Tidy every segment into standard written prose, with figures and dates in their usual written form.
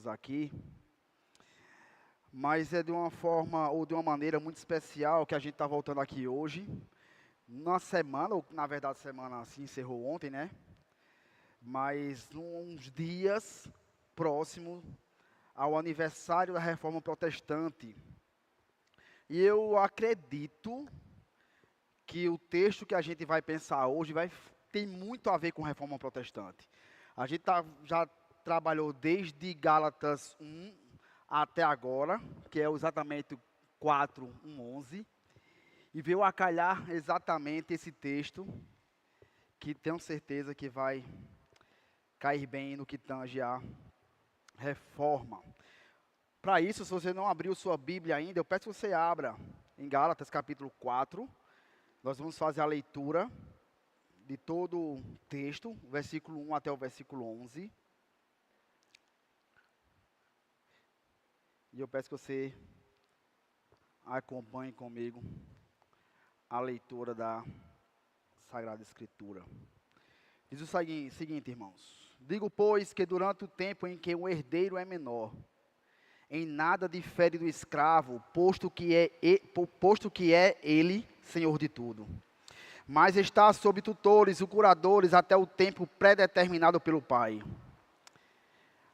estamos aqui, mas é de uma forma ou de uma maneira muito especial que a gente está voltando aqui hoje, na semana, ou na verdade a semana se encerrou ontem, né? Mas uns dias próximos ao aniversário da Reforma Protestante. E eu acredito que o texto que a gente vai pensar hoje tem muito a ver com Reforma Protestante. A gente já trabalhou desde Gálatas 1 até agora, que é exatamente 4, 1, 11, e veio a calhar exatamente esse texto, que tenho certeza que vai cair bem no que tange a reforma. Para isso, se você não abriu sua Bíblia ainda, eu peço que você abra em Gálatas capítulo 4. Nós vamos fazer a leitura de todo o texto, versículo 1 até o versículo 11. E eu peço que você acompanhe comigo a leitura da Sagrada Escritura. Diz o seguinte, irmãos: digo, pois, que durante o tempo em que o herdeiro é menor, em nada difere do escravo, posto que é ele senhor de tudo. Mas está sob tutores e curadores até o tempo predeterminado pelo Pai.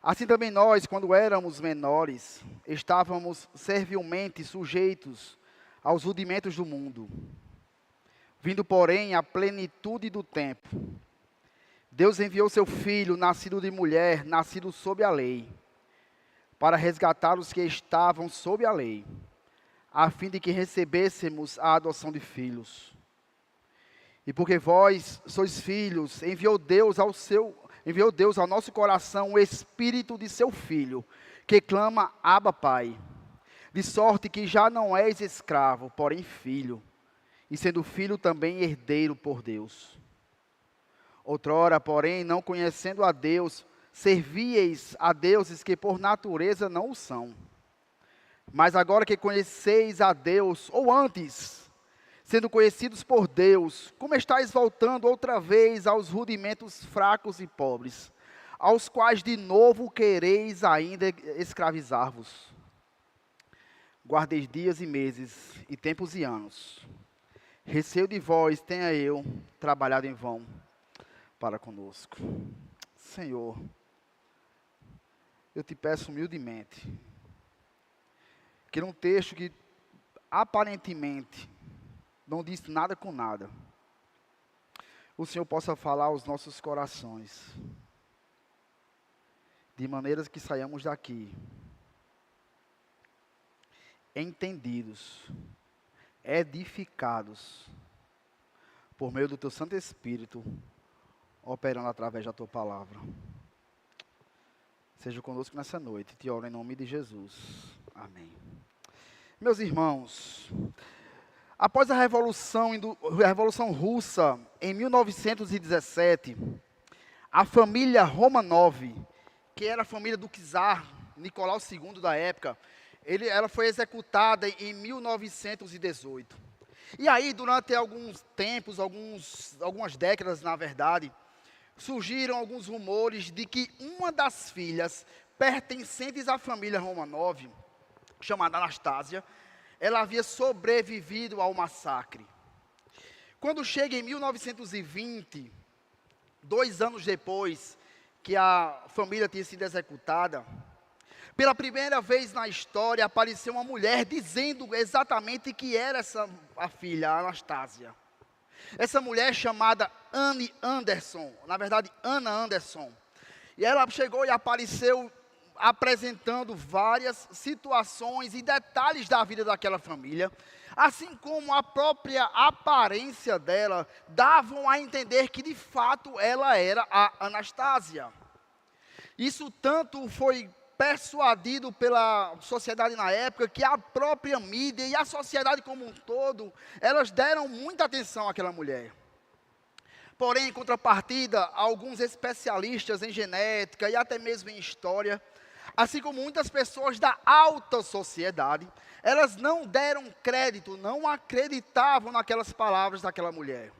Assim também nós, quando éramos menores, estávamos servilmente sujeitos aos rudimentos do mundo. Vindo, porém, à plenitude do tempo, Deus enviou seu Filho, nascido de mulher, nascido sob a lei, para resgatar os que estavam sob a lei, a fim de que recebêssemos a adoção de filhos. E porque vós sois filhos, enviou Deus ao nosso coração o Espírito de seu Filho, que clama, Abba, Pai. De sorte que já não és escravo, porém filho, e sendo filho também herdeiro por Deus. Outrora, porém, não conhecendo a Deus, servíeis a deuses que por natureza não o são. Mas agora que conheceis a Deus, ou antes, sendo conhecidos por Deus, como estáis voltando outra vez aos rudimentos fracos e pobres, aos quais de novo quereis ainda escravizar-vos? Guardeis dias e meses, e tempos e anos. Receio de vós tenha eu trabalhado em vão para conosco. Senhor, eu te peço humildemente, que num texto que aparentemente não diz nada com nada, o Senhor possa falar aos nossos corações, de maneiras que saiamos daqui entendidos, edificados, por meio do Teu Santo Espírito, operando através da Tua Palavra. Seja conosco nessa noite, te oro em nome de Jesus. Amém. Meus irmãos, após a Revolução Russa, em 1917, a família Romanov, que era a família do czar Nicolau II da época, ela foi executada em 1918. E aí, durante alguns tempos, algumas décadas, na verdade, surgiram alguns rumores de que uma das filhas pertencentes à família Romanov, chamada Anastasia, ela havia sobrevivido ao massacre. Quando chega em 1920, 2 anos depois que a família tinha sido executada, pela primeira vez na história apareceu uma mulher dizendo exatamente que era a filha, a Anastasia. Essa mulher chamada Anne Anderson, na verdade Anna Anderson. E ela chegou e apareceu apresentando várias situações e detalhes da vida daquela família, assim como a própria aparência dela davam a entender que de fato ela era a Anastasia. Isso tanto foi persuadido pela sociedade na época, que a própria mídia e a sociedade como um todo, elas deram muita atenção àquela mulher. Porém, em contrapartida, alguns especialistas em genética e até mesmo em história, assim como muitas pessoas da alta sociedade, elas não deram crédito, não acreditavam naquelas palavras daquela mulher.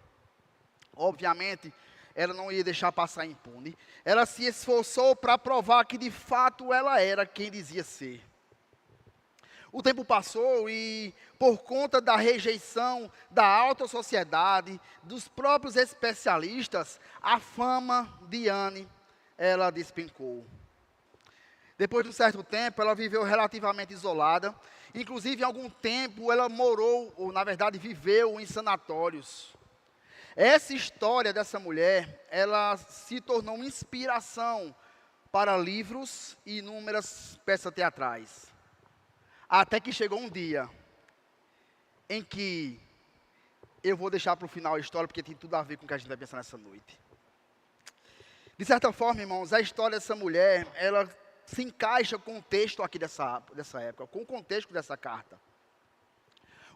Obviamente, ela não ia deixar passar impune. Ela se esforçou para provar que de fato ela era quem dizia ser. O tempo passou e, por conta da rejeição da alta sociedade, dos próprios especialistas, a fama de Anne, ela despencou. Depois de um certo tempo, ela viveu relativamente isolada. Inclusive, em algum tempo, ela morou, ou na verdade, viveu em sanatórios. Essa história dessa mulher, ela se tornou uma inspiração para livros e inúmeras peças teatrais. Até que chegou um dia em que eu vou deixar para o final a história, porque tem tudo a ver com o que a gente vai pensar nessa noite. De certa forma, irmãos, a história dessa mulher, ela se encaixa com o texto aqui dessa época, com o contexto dessa carta.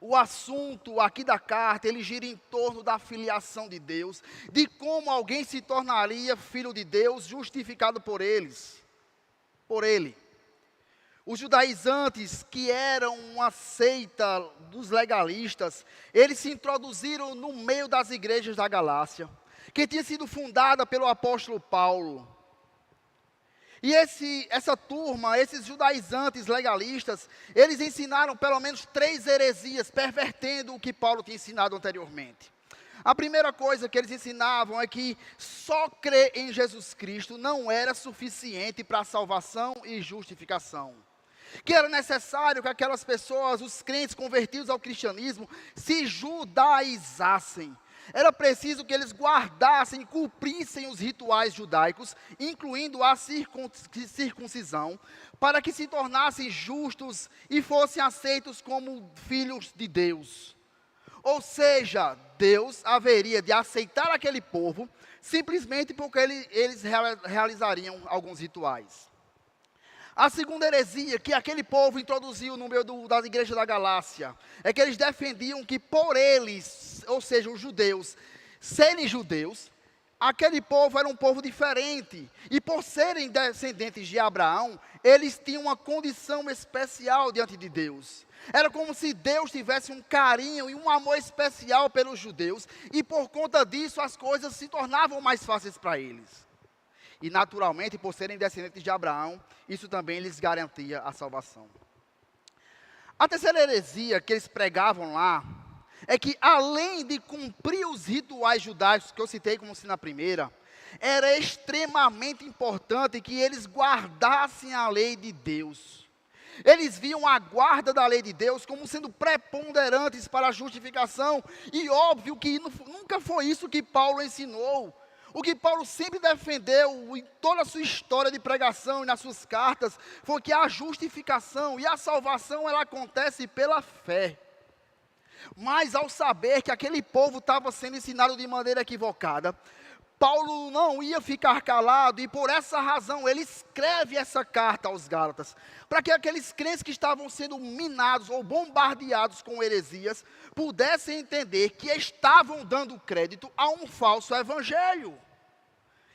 O assunto aqui da carta, ele gira em torno da filiação de Deus, de como alguém se tornaria filho de Deus, justificado por ele. Os judaizantes, que eram uma seita dos legalistas, eles se introduziram no meio das igrejas da Galácia, que tinha sido fundada pelo apóstolo Paulo. E essa turma, esses judaizantes legalistas, eles ensinaram pelo menos 3 heresias, pervertendo o que Paulo tinha ensinado anteriormente. A primeira coisa que eles ensinavam é que só crer em Jesus Cristo não era suficiente para a salvação e justificação. Que era necessário que aquelas pessoas, os crentes convertidos ao cristianismo, se judaizassem. Era preciso que eles guardassem, cumprissem os rituais judaicos, incluindo a circuncisão, para que se tornassem justos e fossem aceitos como filhos de Deus. Ou seja, Deus haveria de aceitar aquele povo, simplesmente porque eles realizariam alguns rituais. A segunda heresia que aquele povo introduziu no meio da igreja da Galácia, é que eles defendiam que por eles, ou seja, os judeus, serem judeus, aquele povo era um povo diferente. E por serem descendentes de Abraão, eles tinham uma condição especial diante de Deus. Era como se Deus tivesse um carinho e um amor especial pelos judeus, e por conta disso as coisas se tornavam mais fáceis para eles. E naturalmente, por serem descendentes de Abraão, isso também lhes garantia a salvação. A terceira heresia que eles pregavam lá, é que além de cumprir os rituais judaicos, que eu citei como se na primeira, era extremamente importante que eles guardassem a lei de Deus. Eles viam a guarda da lei de Deus como sendo preponderantes para a justificação, e óbvio que nunca foi isso que Paulo ensinou. O que Paulo sempre defendeu em toda a sua história de pregação e nas suas cartas, foi que a justificação e a salvação, ela acontece pela fé. Mas ao saber que aquele povo estava sendo ensinado de maneira equivocada, Paulo não ia ficar calado, e por essa razão ele escreve essa carta aos Gálatas, para que aqueles crentes que estavam sendo minados ou bombardeados com heresias, pudessem entender que estavam dando crédito a um falso evangelho.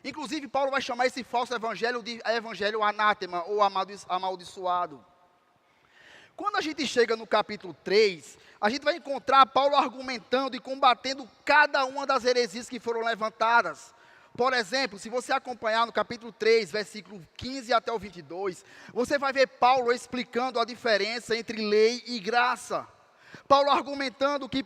Inclusive Paulo vai chamar esse falso evangelho de evangelho anátema, ou amaldiçoado. Quando a gente chega no capítulo 3, a gente vai encontrar Paulo argumentando e combatendo cada uma das heresias que foram levantadas. Por exemplo, se você acompanhar no capítulo 3, versículo 15 até o 22, você vai ver Paulo explicando a diferença entre lei e graça. Paulo argumentando que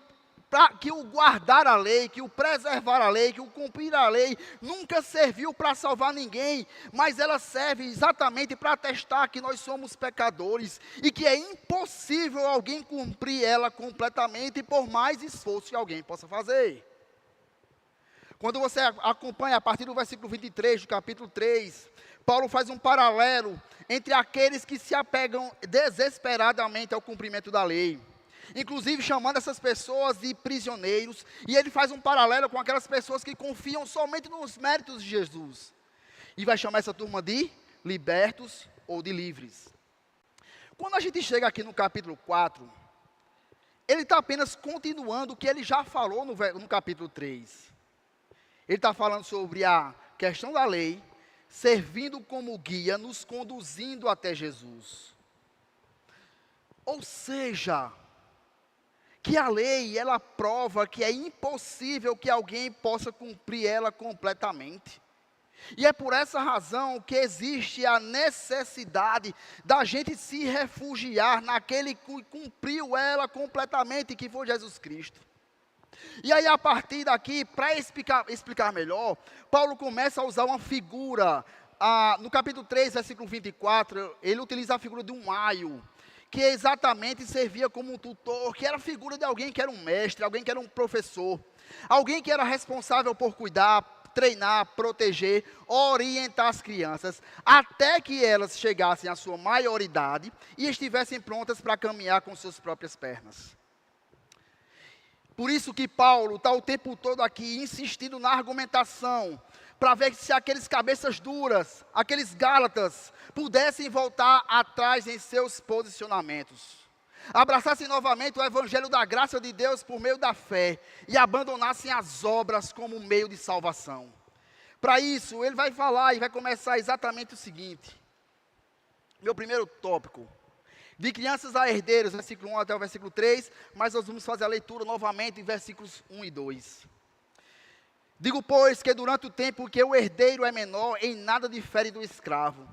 o guardar a lei, que o preservar a lei, que o cumprir a lei, nunca serviu para salvar ninguém, mas ela serve exatamente para atestar que nós somos pecadores, e que é impossível alguém cumprir ela completamente, por mais esforço que alguém possa fazer. Quando você acompanha a partir do versículo 23 do capítulo 3, Paulo faz um paralelo entre aqueles que se apegam desesperadamente ao cumprimento da lei, inclusive chamando essas pessoas de prisioneiros, e ele faz um paralelo com aquelas pessoas que confiam somente nos méritos de Jesus, e vai chamar essa turma de libertos ou de livres. Quando a gente chega aqui no capítulo 4, ele está apenas continuando o que ele já falou no capítulo 3. Ele está falando sobre a questão da lei, servindo como guia, nos conduzindo até Jesus. Ou seja, que a lei, ela prova que é impossível que alguém possa cumprir ela completamente. E é por essa razão que existe a necessidade da gente se refugiar naquele que cumpriu ela completamente, que foi Jesus Cristo. E aí, a partir daqui, para explicar melhor, Paulo começa a usar uma figura. No capítulo 3, versículo 24, ele utiliza a figura de um aio, que exatamente servia como um tutor, que era a figura de alguém que era um mestre, alguém que era um professor, alguém que era responsável por cuidar, treinar, proteger, orientar as crianças, até que elas chegassem à sua maioridade e estivessem prontas para caminhar com suas próprias pernas. Por isso que Paulo está o tempo todo aqui insistindo na argumentação, para ver se aqueles cabeças duras, aqueles Gálatas, pudessem voltar atrás em seus posicionamentos. Abraçassem novamente o evangelho da graça de Deus por meio da fé e abandonassem as obras como meio de salvação. Para isso, ele vai falar e vai começar exatamente o seguinte. Meu primeiro tópico. De crianças a herdeiros, versículo 1 até o versículo 3, mas nós vamos fazer a leitura novamente em versículos 1 e 2. Digo, pois, que durante o tempo que o herdeiro é menor, em nada difere do escravo,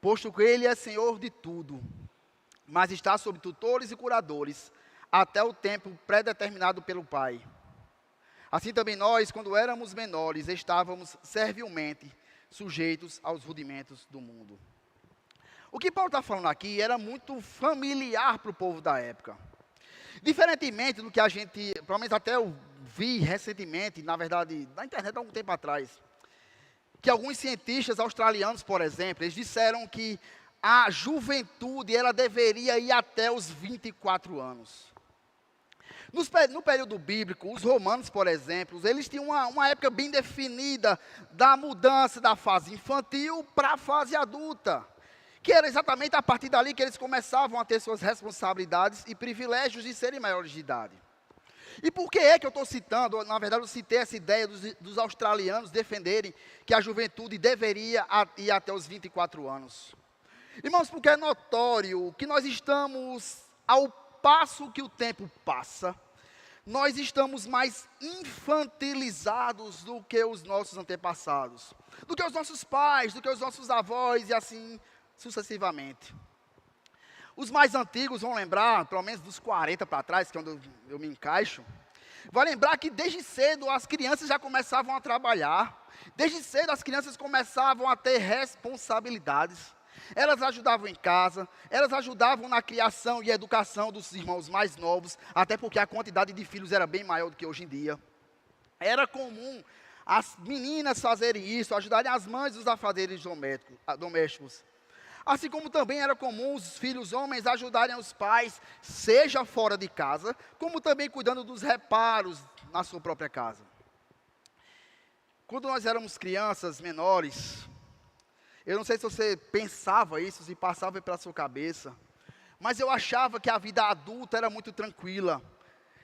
posto que ele é senhor de tudo, mas está sob tutores e curadores, até o tempo predeterminado pelo Pai. Assim também nós, quando éramos menores, estávamos servilmente sujeitos aos rudimentos do mundo. O que Paulo está falando aqui era muito familiar para o povo da época. Diferentemente do que a gente, pelo menos até eu vi recentemente, na verdade, na internet há algum tempo atrás, que alguns cientistas australianos, por exemplo, eles disseram que a juventude, ela deveria ir até os 24 anos. No período bíblico, os romanos, por exemplo, eles tinham uma época bem definida da mudança da fase infantil para a fase adulta, que era exatamente a partir dali que eles começavam a ter suas responsabilidades e privilégios de serem maiores de idade. E por que é que eu estou citando, na verdade eu citei essa ideia dos australianos defenderem que a juventude deveria ir até os 24 anos? Irmãos, porque é notório que nós estamos, ao passo que o tempo passa, nós estamos mais infantilizados do que os nossos antepassados, do que os nossos pais, do que os nossos avós e assim sucessivamente. Os mais antigos vão lembrar, pelo menos dos 40 para trás, que é onde eu me encaixo, vai lembrar que desde cedo as crianças já começavam a trabalhar, desde cedo as crianças começavam a ter responsabilidades. Elas ajudavam em casa, elas ajudavam na criação e educação dos irmãos mais novos, até porque a quantidade de filhos era bem maior do que hoje em dia. Era comum as meninas fazerem isso, ajudarem as mães dos afazeres domésticos. Assim como também era comum os filhos homens ajudarem os pais, seja fora de casa, como também cuidando dos reparos na sua própria casa. Quando nós éramos crianças menores, eu não sei se você pensava isso, se passava pela sua cabeça, mas eu achava que a vida adulta era muito tranquila.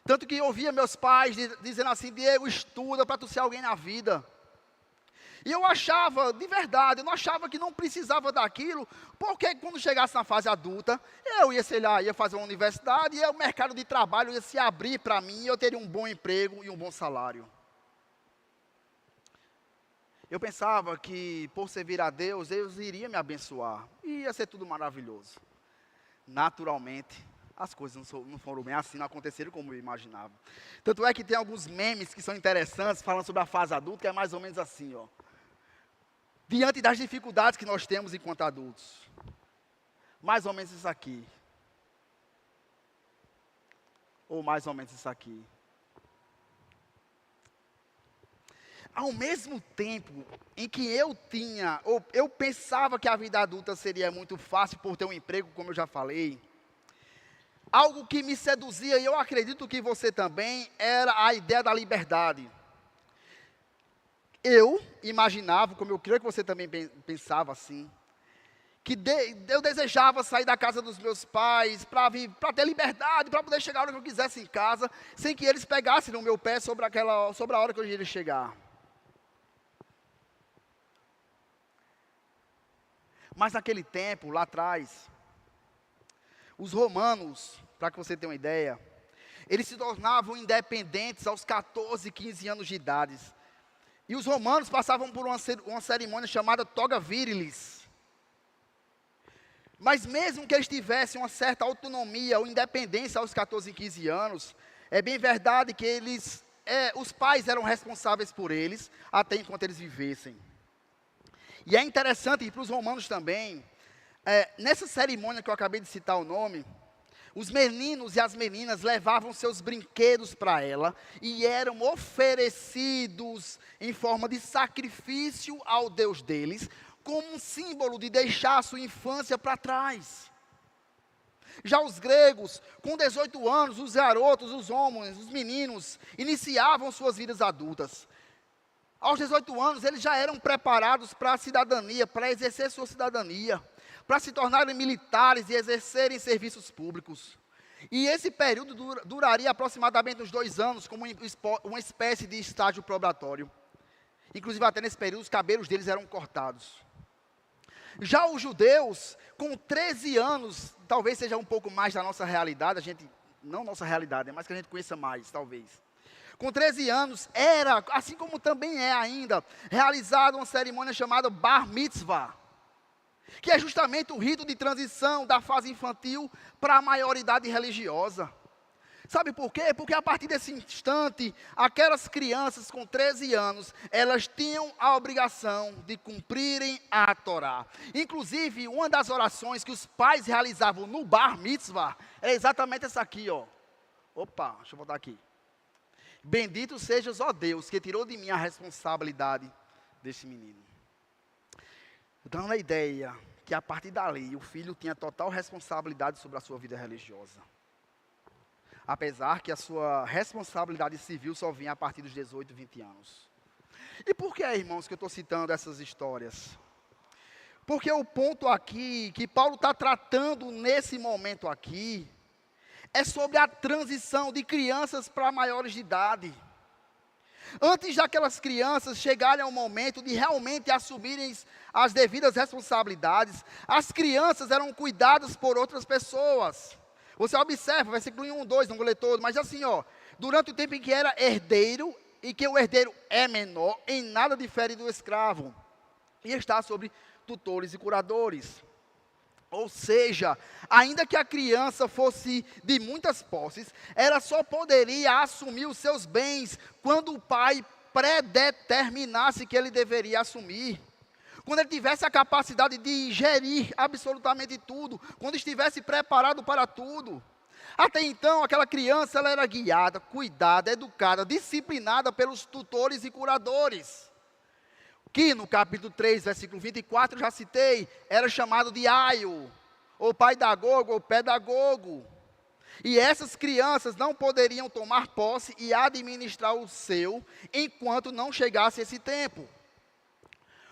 Tanto que eu ouvia meus pais dizendo assim: Diego, estuda para tu ser alguém na vida. E eu achava, de verdade, eu não achava que não precisava daquilo, porque quando chegasse na fase adulta, eu ia, sei lá, ia fazer uma universidade, e o mercado de trabalho ia se abrir para mim, e eu teria um bom emprego e um bom salário. Eu pensava que, por servir a Deus, Deus iria me abençoar, e ia ser tudo maravilhoso. Naturalmente, as coisas não foram bem assim, não aconteceram como eu imaginava. Tanto é que tem alguns memes que são interessantes, falando sobre a fase adulta, que é mais ou menos assim, ó. Diante das dificuldades que nós temos enquanto adultos. Mais ou menos isso aqui. Ou mais ou menos isso aqui. Ao mesmo tempo em que eu pensava que a vida adulta seria muito fácil por ter um emprego, como eu já falei, algo que me seduzia, e eu acredito que você também, era a ideia da liberdade. Eu imaginava, como eu creio que você também pensava assim, que eu desejava sair da casa dos meus pais para ter liberdade, para poder chegar a hora que eu quisesse em casa, sem que eles pegassem no meu pé sobre a hora que eu iria chegar. Mas naquele tempo, lá atrás, os romanos, para que você tenha uma ideia, Eles se tornavam independentes aos 14, 15 anos de idade. E os romanos passavam por uma cerimônia chamada toga virilis. Mas mesmo que eles tivessem uma certa autonomia ou independência aos 14 e 15 anos, é bem verdade que os pais eram responsáveis por eles, até enquanto eles vivessem. E é interessante para os romanos também, nessa cerimônia que eu acabei de citar o nome, os meninos e as meninas levavam seus brinquedos para ela e eram oferecidos em forma de sacrifício ao Deus deles, como um símbolo de deixar a sua infância para trás. Já os gregos, com 18 anos, os garotos, os homens, os meninos, iniciavam suas vidas adultas. Aos 18 anos, eles já eram preparados para a cidadania, para exercer sua cidadania, para se tornarem militares e exercerem serviços públicos. E esse período duraria aproximadamente uns 2 anos, como uma espécie de estágio probatório. Inclusive, até nesse período, os cabelos deles eram cortados. Já os judeus, com 13 anos, talvez seja um pouco mais da nossa realidade, não nossa realidade, mas que a gente conheça mais, talvez. Com 13 anos, era, assim como também é ainda, realizada uma cerimônia chamada Bar Mitzvah, que é justamente o rito de transição da fase infantil para a maioridade religiosa. Sabe por quê? Porque a partir desse instante, aquelas crianças com 13 anos, elas tinham a obrigação de cumprirem a Torá. Inclusive, uma das orações que os pais realizavam no Bar Mitzvah, é exatamente essa aqui, ó. Opa, deixa eu voltar aqui. Bendito sejas, ó Deus, que tirou de mim a responsabilidade desse menino. Dando a ideia que a partir dali, o filho tinha total responsabilidade sobre a sua vida religiosa. Apesar que a sua responsabilidade civil só vinha a partir dos 18, 20 anos. E por que, irmãos, que eu estou citando essas histórias? Porque o ponto aqui, que Paulo está tratando nesse momento aqui, é sobre a transição de crianças para maiores de idade. Antes daquelas crianças chegarem ao momento de realmente assumirem as devidas responsabilidades, as crianças eram cuidadas por outras pessoas. Você observa, versículo 1, 2, não vou ler todo, mas assim, ó, durante o tempo em que era herdeiro, e que o herdeiro é menor, em nada difere do escravo, e está sobre tutores e curadores. Ou seja, ainda que a criança fosse de muitas posses, ela só poderia assumir os seus bens quando o pai predeterminasse que ele deveria assumir. Quando ele tivesse a capacidade de gerir absolutamente tudo, quando estivesse preparado para tudo. Até então, aquela criança ela era guiada, cuidada, educada, disciplinada pelos tutores e curadores. Que no capítulo 3, versículo 24, já citei, era chamado de aio, ou paidagogo, ou pedagogo. E essas crianças não poderiam tomar posse e administrar o seu, enquanto não chegasse esse tempo.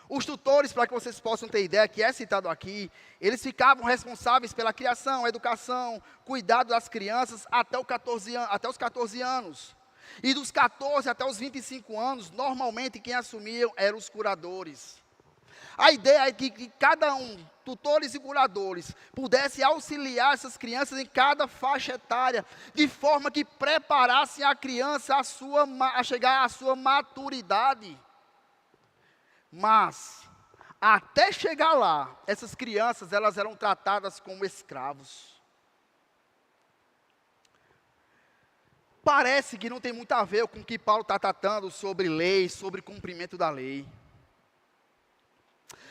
Os tutores, para que vocês possam ter ideia, que é citado aqui, eles ficavam responsáveis pela criação, educação, cuidado das crianças até os 14 anos. E dos 14 até os 25 anos, normalmente quem assumiam eram os curadores. A ideia é que cada um, tutores e curadores, pudesse auxiliar essas crianças em cada faixa etária, de forma que preparassem a criança a chegar à sua maturidade. Mas, até chegar lá, essas crianças elas eram tratadas como escravos. Parece que não tem muito a ver com o que Paulo está tratando sobre lei, sobre cumprimento da lei.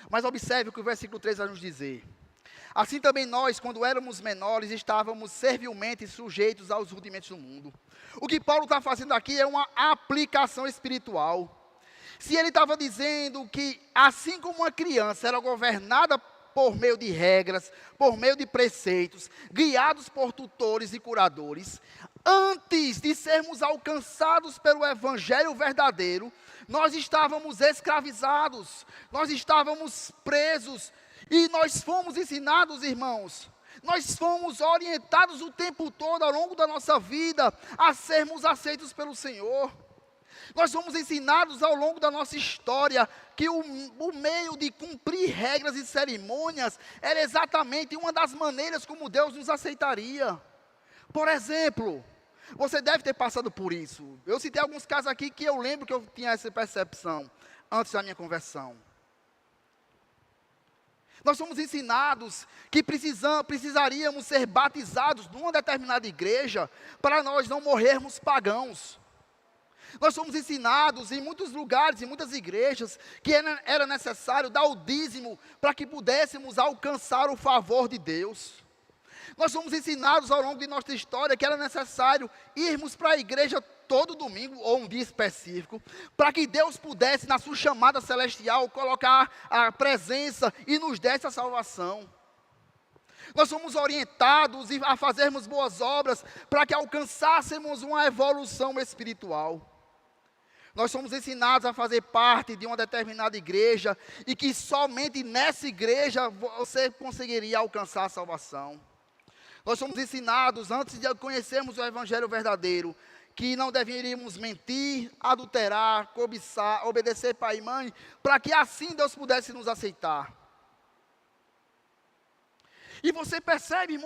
Mas observe o que o versículo 3 vai nos dizer. Assim também nós, quando éramos menores, estávamos servilmente sujeitos aos rudimentos do mundo. O que Paulo está fazendo aqui é uma aplicação espiritual. Se ele estava dizendo que, assim como uma criança era governada por meio de regras, por meio de preceitos, guiados por tutores e curadores, antes de sermos alcançados pelo evangelho verdadeiro, nós estávamos escravizados, nós estávamos presos, e nós fomos ensinados, irmãos, nós fomos orientados o tempo todo, ao longo da nossa vida, a sermos aceitos pelo Senhor. Nós fomos ensinados ao longo da nossa história que o meio de cumprir regras e cerimônias era exatamente uma das maneiras como Deus nos aceitaria. Por exemplo, Você deve ter passado por isso. Eu citei alguns casos aqui que eu lembro que eu tinha essa percepção antes da minha conversão. Nós somos ensinados que precisaríamos ser batizados numa determinada igreja para nós não morrermos pagãos. Nós somos ensinados em muitos lugares, em muitas igrejas, que era necessário dar o dízimo para que pudéssemos alcançar o favor de Deus. Nós somos ensinados ao longo de nossa história que era necessário irmos para a igreja todo domingo, ou um dia específico, para que Deus pudesse, na sua chamada celestial, colocar a presença e nos desse a salvação. Nós somos orientados a fazermos boas obras para que alcançássemos uma evolução espiritual. Nós somos ensinados a fazer parte de uma determinada igreja e que somente nessa igreja você conseguiria alcançar a salvação. Nós somos ensinados, antes de conhecermos o evangelho verdadeiro, que não deveríamos mentir, adulterar, cobiçar, obedecer pai e mãe, para que assim Deus pudesse nos aceitar. E você percebe,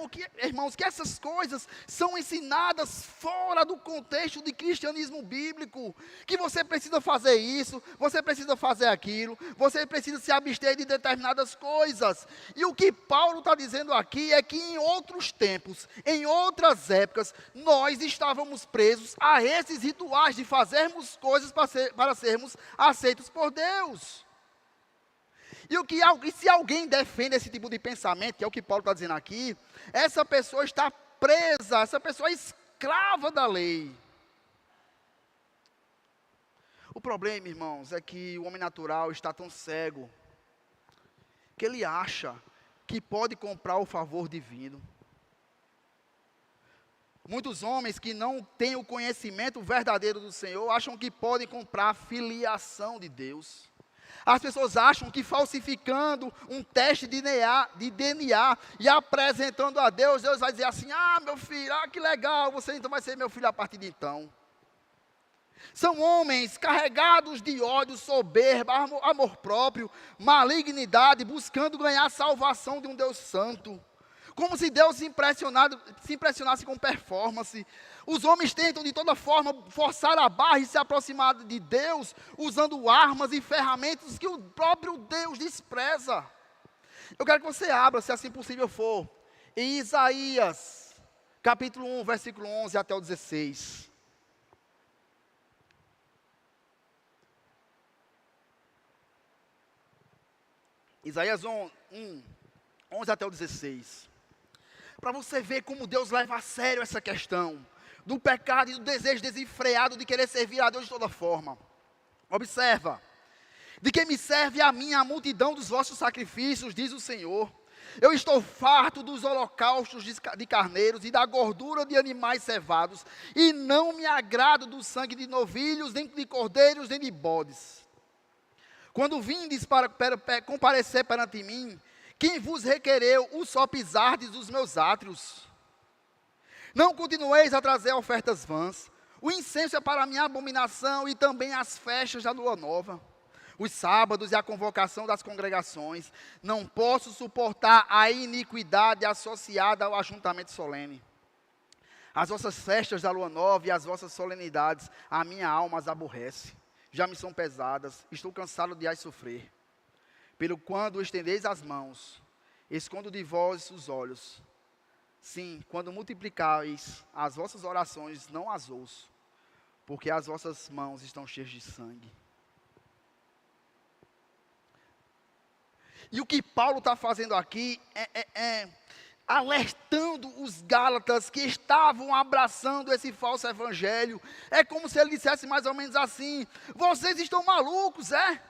irmãos, que essas coisas são ensinadas fora do contexto de cristianismo bíblico. Que você precisa fazer isso, você precisa fazer aquilo, você precisa se abster de determinadas coisas. E o que Paulo está dizendo aqui é que em outros tempos, em outras épocas, nós estávamos presos a esses rituais de fazermos coisas para sermos aceitos por Deus. E se alguém defende esse tipo de pensamento, que é o que Paulo está dizendo aqui, essa pessoa está presa, essa pessoa é escrava da lei. O problema, irmãos, é que o homem natural está tão cego, que ele acha que pode comprar o favor divino. Muitos homens que não têm o conhecimento verdadeiro do Senhor, acham que podem comprar a filiação de Deus. As pessoas acham que falsificando um teste de DNA e apresentando a Deus, Deus vai dizer assim: ah, meu filho, que legal, você então vai ser meu filho a partir de então. São homens carregados de ódio, soberba, amor próprio, malignidade, buscando ganhar a salvação de um Deus santo. Como se Deus se impressionasse com performance. Os homens tentam de toda forma forçar a barra e se aproximar de Deus, usando armas e ferramentas que o próprio Deus despreza. Eu quero que você abra, se assim possível for, em Isaías, capítulo 1, versículo 11 até o 16. Isaías 1, 11 até o 16. Para você ver como Deus leva a sério essa questão do pecado e do desejo desenfreado de querer servir a Deus de toda forma. Observa: de que me serve a mim a multidão dos vossos sacrifícios, diz o Senhor. Eu estou farto dos holocaustos de carneiros e da gordura de animais cevados, e não me agrado do sangue de novilhos, nem de cordeiros, nem de bodes. Quando vindes para comparecer perante mim, quem vos requereu o só pisardes dos meus átrios? Não continueis a trazer ofertas vãs. O incenso é para a minha abominação, e também as festas da lua nova, os sábados e a convocação das congregações. Não posso suportar a iniquidade associada ao ajuntamento solene. As vossas festas da lua nova e as vossas solenidades, a minha alma as aborrece. Já me são pesadas, estou cansado de as sofrer. Pelo quando estendeis as mãos, escondo de vós os olhos. Sim, quando multiplicais as vossas orações, não as ouço, porque as vossas mãos estão cheias de sangue. E o que Paulo está fazendo aqui é alertando os Gálatas que estavam abraçando esse falso evangelho. É como se ele dissesse mais ou menos assim: vocês estão malucos, é?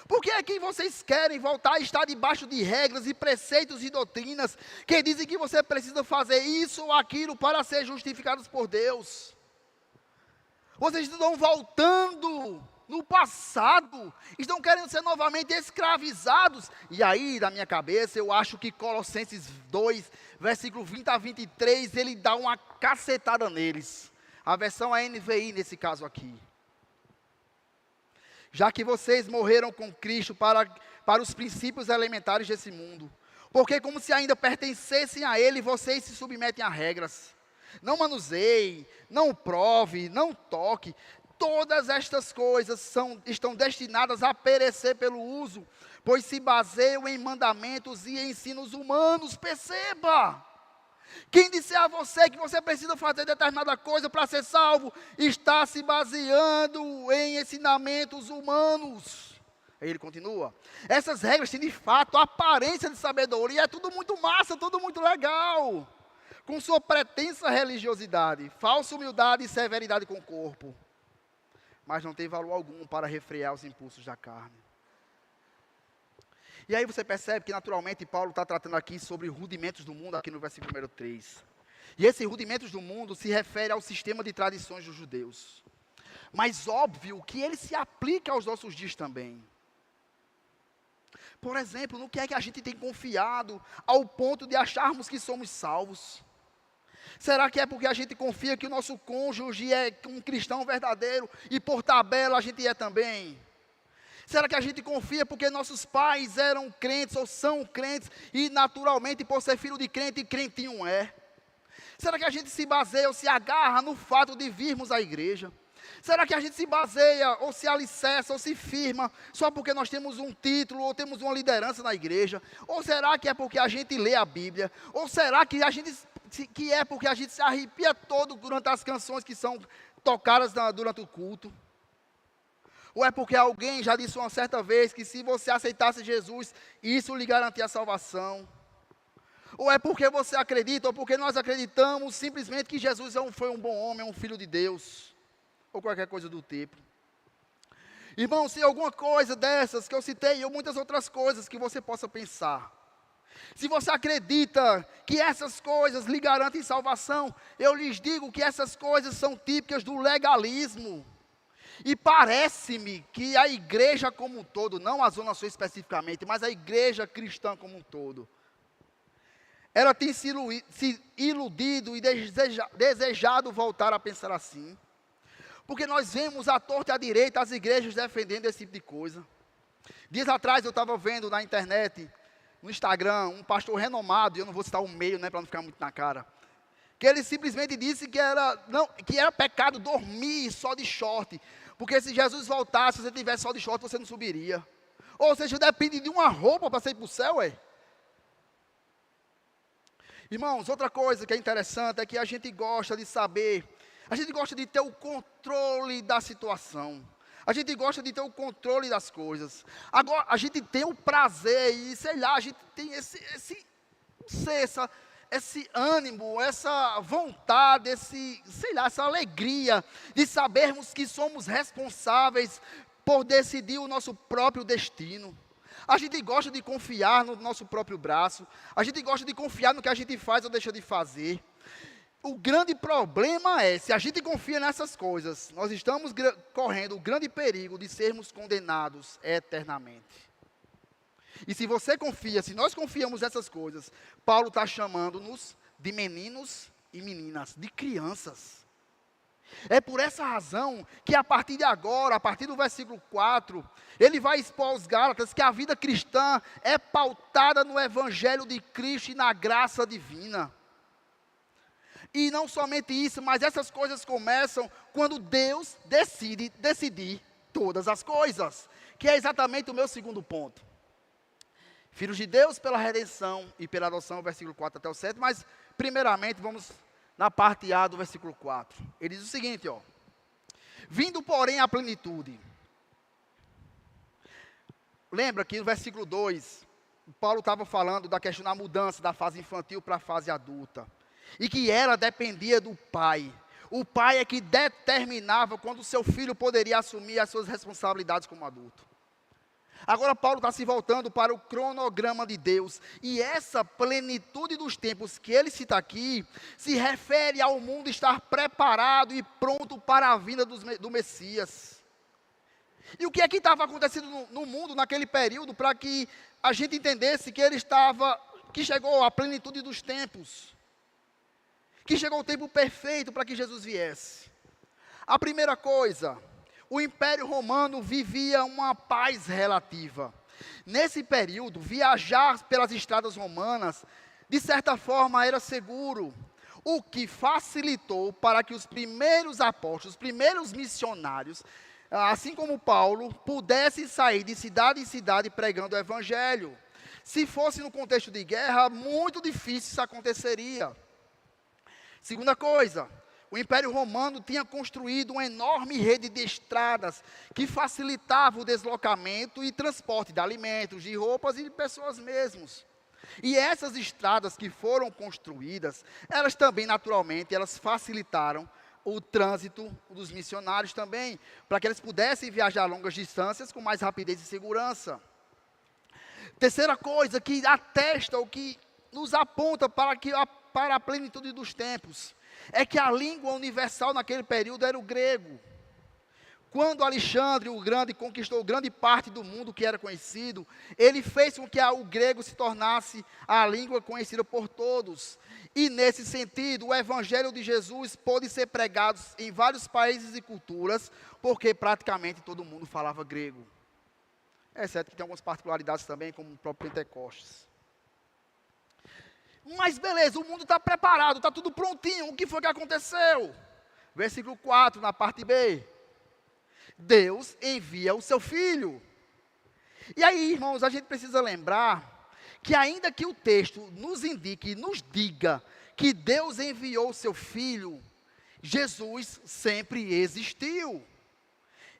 Por que é que vocês querem voltar a estar debaixo de regras e preceitos e doutrinas que dizem que você precisa fazer isso ou aquilo para ser justificados por Deus? Vocês estão voltando no passado, estão querendo ser novamente escravizados. E aí, na minha cabeça, eu acho que Colossenses 2, versículo 20 a 23, ele dá uma cacetada neles. A versão NVI nesse caso aqui. Já que vocês morreram com Cristo para os princípios elementares desse mundo, porque como se ainda pertencessem a Ele, vocês se submetem a regras. Não manuseie, não prove, não toque. Todas estas coisas estão destinadas a perecer pelo uso, pois se baseiam em mandamentos e ensinos humanos. Perceba! Quem disser a você que você precisa fazer determinada coisa para ser salvo, está se baseando em ensinamentos humanos. Aí ele continua. Essas regras têm de fato a aparência de sabedoria, é tudo muito massa, tudo muito legal. Com sua pretensa religiosidade, falsa humildade e severidade com o corpo. Mas não tem valor algum para refrear os impulsos da carne. E aí você percebe que naturalmente Paulo está tratando aqui sobre rudimentos do mundo, aqui no versículo número 3. E esses rudimentos do mundo se refere ao sistema de tradições dos judeus. Mas óbvio que ele se aplica aos nossos dias também. Por exemplo, no que é que a gente tem confiado ao ponto de acharmos que somos salvos? Será que é porque a gente confia que o nosso cônjuge é um cristão verdadeiro e por tabela a gente é também? Será que a gente confia porque nossos pais eram crentes ou são crentes e naturalmente por ser filho de crente, crentinho é? Será que a gente se baseia ou se agarra no fato de virmos à igreja? Será que a gente se baseia ou se alicerça ou se firma só porque nós temos um título ou temos uma liderança na igreja? Ou será que é porque a gente lê a Bíblia? Ou será que é porque a gente se arrepia todo durante as canções que são tocadas durante o culto? Ou é porque alguém já disse uma certa vez que se você aceitasse Jesus, isso lhe garantia a salvação? Ou é porque você acredita, ou porque nós acreditamos simplesmente que Jesus foi um bom homem, é um filho de Deus? Ou qualquer coisa do tipo. Irmão, se alguma coisa dessas que eu citei, ou muitas outras coisas que você possa pensar, se você acredita que essas coisas lhe garantem salvação, eu lhes digo que essas coisas são típicas do legalismo. E parece-me que a igreja como um todo, não a Zona Sul especificamente, mas a igreja cristã como um todo, ela tem se iludido e desejado voltar a pensar assim. Porque nós vemos à torta e à direita as igrejas defendendo esse tipo de coisa. Dias atrás eu estava vendo na internet, no Instagram, um pastor renomado, e eu não vou citar o meio, para não ficar muito na cara, que ele simplesmente disse que era pecado dormir só de short, porque se Jesus voltasse, se você tivesse só de short, você não subiria. Ou seja, depende de uma roupa para sair para o céu, Irmãos, outra coisa que é interessante é que a gente gosta de saber, a gente gosta de ter o controle da situação. A gente gosta de ter o controle das coisas. Agora, a gente tem o prazer e, sei lá, a gente tem esse ânimo, essa vontade, essa alegria de sabermos que somos responsáveis por decidir o nosso próprio destino. A gente gosta de confiar no nosso próprio braço. A gente gosta de confiar no que a gente faz ou deixa de fazer. O grande problema é, se a gente confia nessas coisas, nós estamos correndo o grande perigo de sermos condenados eternamente. E se você confia, se nós confiamos nessas coisas, Paulo está chamando-nos de meninos e meninas, de crianças. É por essa razão que a partir de agora, a partir do versículo 4, ele vai expor aos Gálatas que a vida cristã é pautada no Evangelho de Cristo e na graça divina. E não somente isso, mas essas coisas começam quando Deus decide decidir todas as coisas, que é exatamente o meu segundo ponto. Filhos de Deus pela redenção e pela adoção, versículo 4 até o 7, mas primeiramente vamos na parte A do versículo 4. Ele diz o seguinte, vindo porém à plenitude. Lembra que no versículo 2, Paulo estava falando da questão da mudança da fase infantil para a fase adulta. E que ela dependia do pai. O pai é que determinava quando o seu filho poderia assumir as suas responsabilidades como adulto. Agora Paulo está se voltando para o cronograma de Deus. E essa plenitude dos tempos que ele cita aqui, se refere ao mundo estar preparado e pronto para a vinda do Messias. E o que é que estava acontecendo no mundo naquele período para que a gente entendesse que chegou a plenitude dos tempos? Que chegou o tempo perfeito para que Jesus viesse. A primeira coisa, o Império Romano vivia uma paz relativa. Nesse período, viajar pelas estradas romanas, de certa forma, era seguro. o que facilitou para que os primeiros apóstolos, os primeiros missionários, assim como Paulo, pudessem sair de cidade em cidade pregando o evangelho. Se fosse no contexto de guerra, muito difícil isso aconteceria. Segunda coisa, o Império Romano tinha construído uma enorme rede de estradas que facilitava o deslocamento e transporte de alimentos, de roupas e de pessoas mesmos. E essas estradas que foram construídas, elas também naturalmente, elas facilitaram o trânsito dos missionários também, para que eles pudessem viajar longas distâncias com mais rapidez e segurança. Terceira coisa que atesta, ou que nos aponta para a plenitude dos tempos, é que a língua universal naquele período era o grego. Quando Alexandre o Grande conquistou grande parte do mundo que era conhecido, ele fez com que o grego se tornasse a língua conhecida por todos. E nesse sentido, o evangelho de Jesus pôde ser pregado em vários países e culturas, porque praticamente todo mundo falava grego. Exceto que tem algumas particularidades também, como o próprio Pentecostes. Mas beleza, o mundo está preparado, está tudo prontinho. O que foi que aconteceu? Versículo 4, na parte B. Deus envia o seu Filho. E aí, irmãos, a gente precisa lembrar que ainda que o texto nos indique, nos diga que Deus enviou o seu Filho, Jesus sempre existiu.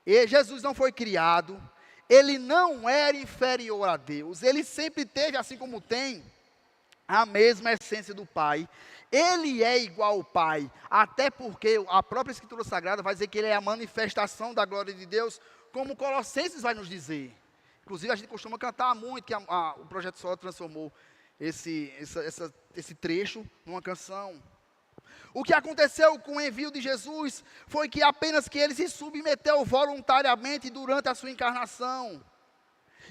E Jesus não foi criado, ele não era inferior a Deus, ele sempre teve, assim como tem, a mesma essência do Pai. Ele é igual ao Pai, até porque a própria Escritura Sagrada vai dizer que ele é a manifestação da glória de Deus, como Colossenses vai nos dizer. Inclusive a gente costuma cantar muito, que o Projeto Sol transformou esse trecho numa canção. O que aconteceu com o envio de Jesus foi que apenas que ele se submeteu voluntariamente durante a sua encarnação.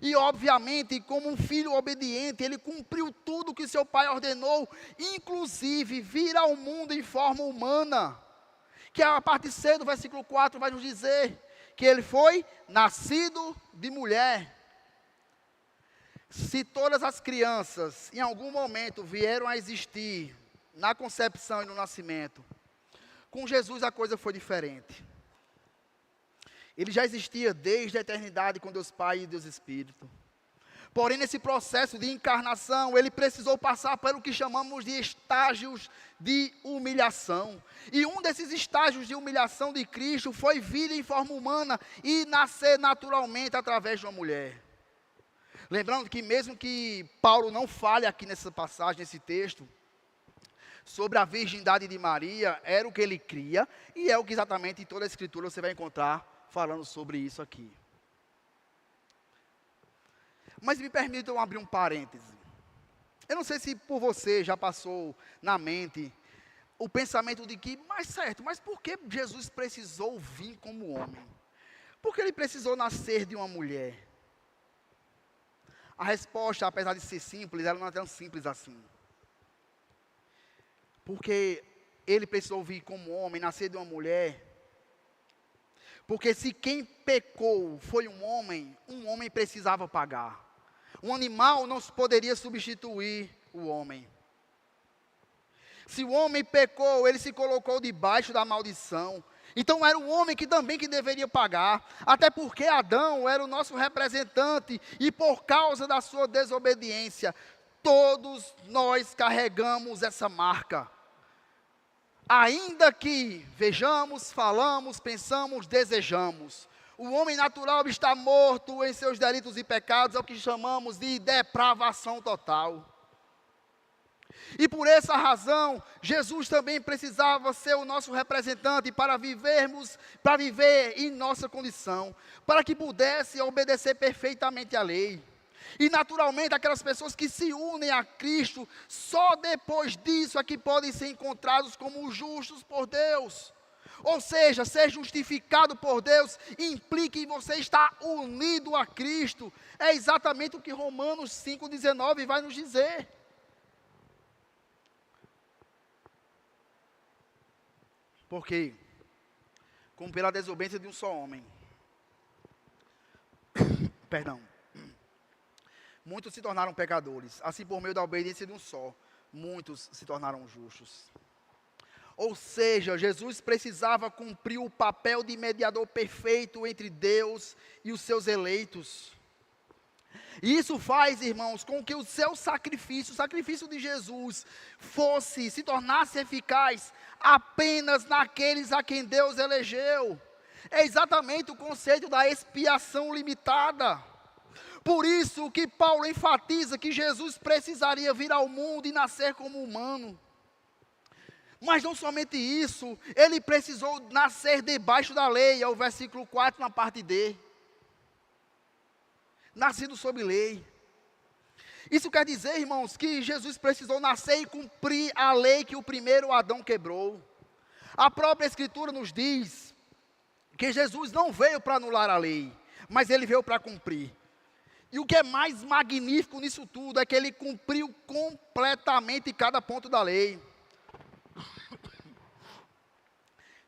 E obviamente, como um filho obediente, ele cumpriu tudo que seu pai ordenou, inclusive vir ao mundo em forma humana. Que a parte C do versículo 4 vai nos dizer que ele foi nascido de mulher. Se todas as crianças em algum momento vieram a existir na concepção e no nascimento, com Jesus a coisa foi diferente. Ele já existia desde a eternidade com Deus Pai e Deus Espírito. Porém, nesse processo de encarnação, ele precisou passar pelo que chamamos de estágios de humilhação. E um desses estágios de humilhação de Cristo foi vir em forma humana e nascer naturalmente através de uma mulher. Lembrando que mesmo que Paulo não fale aqui nessa passagem, nesse texto, sobre a virgindade de Maria, era o que ele cria, e é o que exatamente em toda a Escritura você vai encontrar falando sobre isso aqui. Mas me permitam abrir um parêntese. Eu não sei se por você já passou na mente o pensamento de que, mas por que Jesus precisou vir como homem? Por que ele precisou nascer de uma mulher? A resposta, apesar de ser simples, ela não é tão simples assim. Porque ele precisou vir como homem, nascer de uma mulher. Porque se quem pecou foi um homem precisava pagar. Um animal não poderia substituir o homem. Se o homem pecou, ele se colocou debaixo da maldição. Então era o homem que também que deveria pagar. Até porque Adão era o nosso representante. E por causa da sua desobediência, todos nós carregamos essa marca. Ainda que vejamos, falamos, pensamos, desejamos, o homem natural está morto em seus delitos e pecados, é o que chamamos de depravação total. E por essa razão, Jesus também precisava ser o nosso representante para viver em nossa condição, para que pudesse obedecer perfeitamente à lei. E naturalmente aquelas pessoas que se unem a Cristo, só depois disso é que podem ser encontrados como justos por Deus. Ou seja, ser justificado por Deus implica em você estar unido a Cristo. É exatamente o que Romanos 5,19 vai nos dizer. Porque, como pela desobediência de um só homem, muitos se tornaram pecadores, assim por meio da obediência de um só, muitos se tornaram justos. Ou seja, Jesus precisava cumprir o papel de mediador perfeito entre Deus e os seus eleitos. E isso faz, irmãos, com que o seu sacrifício, o sacrifício de Jesus, se tornasse eficaz apenas naqueles a quem Deus elegeu. É exatamente o conceito da expiação limitada. Por isso que Paulo enfatiza que Jesus precisaria vir ao mundo e nascer como humano. Mas não somente isso, ele precisou nascer debaixo da lei, é o versículo 4 na parte D. Nascido sob lei. Isso quer dizer, irmãos, que Jesus precisou nascer e cumprir a lei que o primeiro Adão quebrou. A própria Escritura nos diz que Jesus não veio para anular a lei, mas ele veio para cumprir. E o que é mais magnífico nisso tudo é que ele cumpriu completamente cada ponto da lei.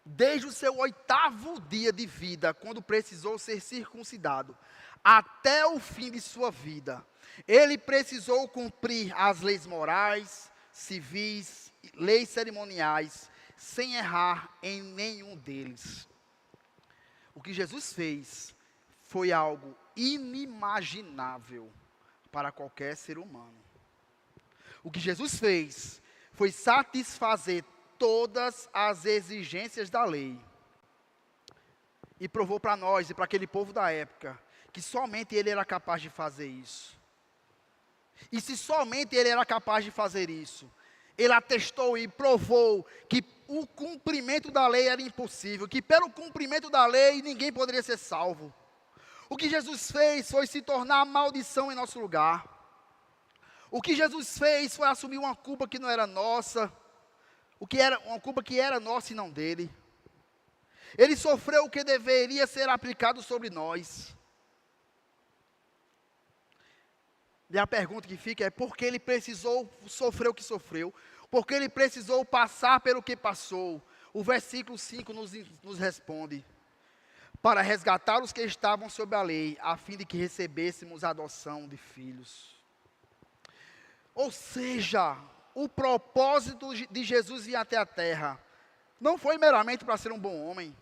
Desde o seu 8º dia de vida, quando precisou ser circuncidado, até o fim de sua vida, ele precisou cumprir as leis morais, civis, leis cerimoniais, sem errar em nenhum deles. O que Jesus fez foi algo inimaginável para qualquer ser humano. O que Jesus fez foi satisfazer todas as exigências da lei. E provou para nós e para aquele povo da época que somente ele era capaz de fazer isso. E se somente ele era capaz de fazer isso, ele atestou e provou que o cumprimento da lei era impossível, que pelo cumprimento da lei ninguém poderia ser salvo. O que Jesus fez foi se tornar maldição em nosso lugar. O que Jesus fez foi assumir uma culpa que não era nossa, uma culpa que era nossa e não dele. Ele sofreu o que deveria ser aplicado sobre nós. E a pergunta que fica é: por que ele precisou sofrer o que sofreu? Por que ele precisou passar pelo que passou? O versículo 5 nos responde: para resgatar os que estavam sob a lei, a fim de que recebêssemos a adoção de filhos. Ou seja, o propósito de Jesus vir até a terra não foi meramente para ser um bom homem.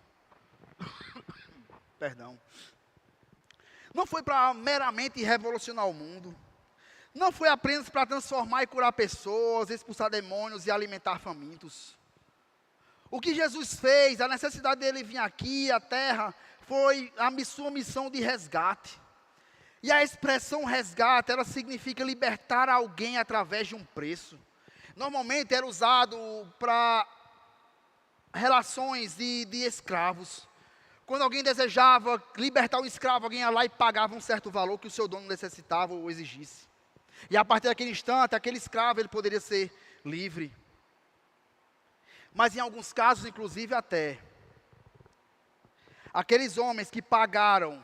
Perdão. Não foi para meramente revolucionar o mundo. Não foi apenas para transformar e curar pessoas, expulsar demônios e alimentar famintos. O que Jesus fez, a necessidade dele vir aqui à terra, foi a sua missão de resgate. E a expressão resgate, ela significa libertar alguém através de um preço. Normalmente era usado para relações de escravos. Quando alguém desejava libertar um escravo, alguém ia lá e pagava um certo valor que o seu dono necessitava ou exigisse. E a partir daquele instante, aquele escravo ele poderia ser livre. Mas em alguns casos, inclusive até, aqueles homens que pagaram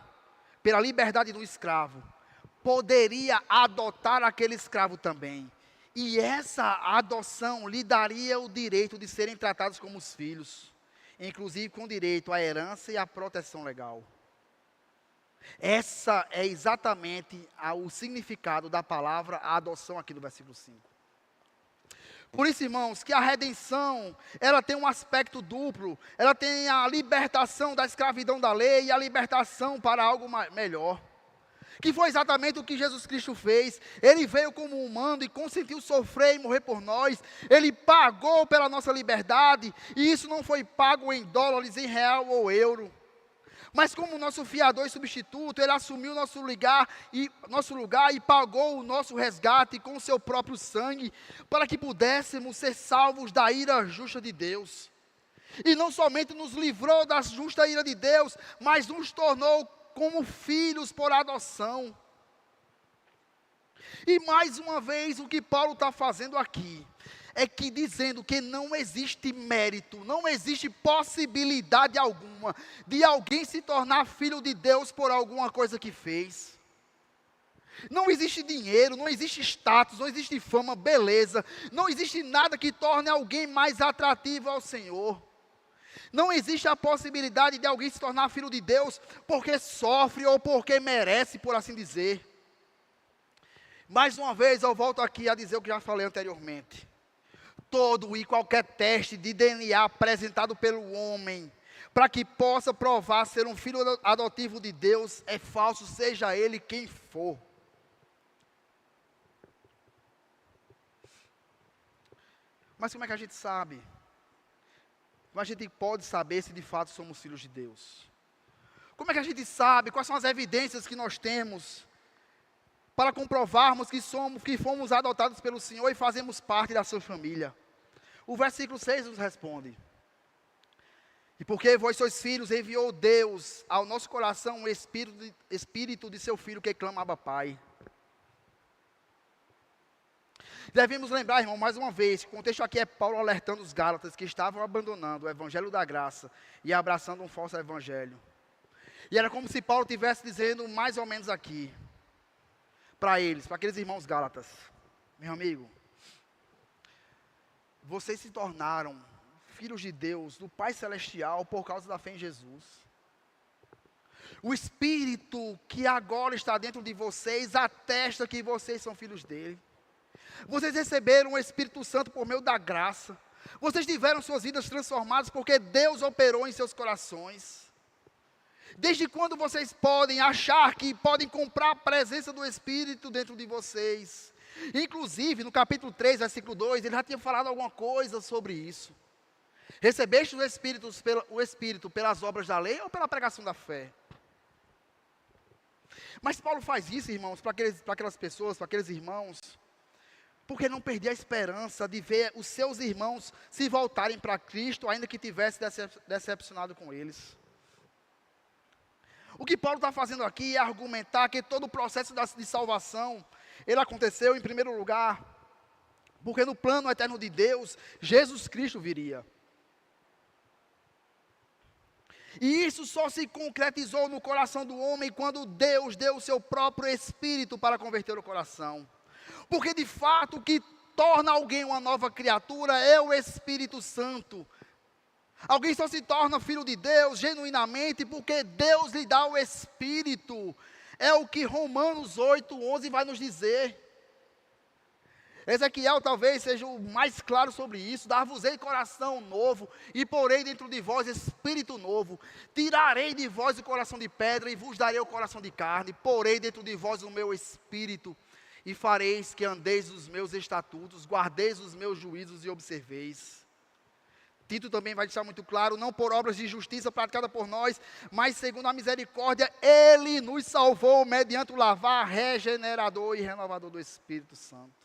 pela liberdade do escravo, poderia adotar aquele escravo também. E essa adoção lhe daria o direito de serem tratados como os filhos, inclusive com direito à herança e à proteção legal. Essa é exatamente o significado da palavra adoção aqui no versículo 5. Por isso, irmãos, que a redenção, ela tem um aspecto duplo. Ela tem a libertação da escravidão da lei e a libertação para algo melhor. Que foi exatamente o que Jesus Cristo fez. Ele veio como humano e consentiu sofrer e morrer por nós. Ele pagou pela nossa liberdade. E isso não foi pago em dólares, em real ou euro. Mas como nosso fiador e substituto, ele assumiu nosso lugar e pagou o nosso resgate com o seu próprio sangue, para que pudéssemos ser salvos da ira justa de Deus. E não somente nos livrou da justa ira de Deus, mas nos tornou como filhos por adoção. E mais uma vez, o que Paulo está fazendo aqui, é que dizendo que não existe mérito, não existe possibilidade alguma de alguém se tornar filho de Deus por alguma coisa que fez. Não existe dinheiro, não existe status, não existe fama, beleza, não existe nada que torne alguém mais atrativo ao Senhor. Não existe a possibilidade de alguém se tornar filho de Deus porque sofre ou porque merece, por assim dizer. Mais uma vez eu volto aqui a dizer o que já falei anteriormente. todo e qualquer teste de DNA apresentado pelo homem, para que possa provar ser um filho adotivo de Deus, é falso, seja ele quem for. Mas como é que a gente sabe? Como a gente pode saber se de fato somos filhos de Deus? Como é que a gente sabe? Quais são as evidências que nós temos para comprovarmos que fomos adotados pelo Senhor e fazemos parte da sua família? O versículo 6 nos responde: e porque vós sois filhos, enviou Deus ao nosso coração o Espírito de seu Filho que clama Abba Pai. Devemos lembrar, irmão, mais uma vez, que o contexto aqui é Paulo alertando os Gálatas que estavam abandonando o Evangelho da Graça e abraçando um falso Evangelho. E era como se Paulo estivesse dizendo mais ou menos aqui, para eles, para aqueles irmãos Gálatas: meu amigo, vocês se tornaram filhos de Deus, do Pai Celestial, por causa da fé em Jesus. O Espírito que agora está dentro de vocês atesta que vocês são filhos dele. Vocês receberam o Espírito Santo por meio da graça. Vocês tiveram suas vidas transformadas porque Deus operou em seus corações. Desde quando vocês podem achar que podem comprar a presença do Espírito dentro de vocês? Inclusive, no capítulo 3, versículo 2, ele já tinha falado alguma coisa sobre isso. Recebeste o Espírito pelas obras da lei ou pela pregação da fé? Mas Paulo faz isso, irmãos, para aquelas pessoas, para aqueles irmãos, porque não perdia a esperança de ver os seus irmãos se voltarem para Cristo, ainda que tivesse decepcionado com eles. O que Paulo está fazendo aqui é argumentar que todo o processo de salvação, ele aconteceu em primeiro lugar, porque no plano eterno de Deus, Jesus Cristo viria. E isso só se concretizou no coração do homem quando Deus deu o seu próprio Espírito para converter o coração. Porque de fato o que torna alguém uma nova criatura é o Espírito Santo. Alguém só se torna filho de Deus genuinamente porque Deus lhe dá o Espírito. É o que Romanos 8:11 vai nos dizer. Ezequiel talvez seja o mais claro sobre isso: dar-vos-ei coração novo, e porei dentro de vós espírito novo, tirarei de vós o coração de pedra, e vos darei o coração de carne, porei dentro de vós o meu espírito, e fareis que andeis os meus estatutos, guardeis os meus juízos e observeis. Tito também vai deixar muito claro: não por obras de justiça praticada por nós, mas segundo a misericórdia, Ele nos salvou mediante o lavar regenerador e renovador do Espírito Santo.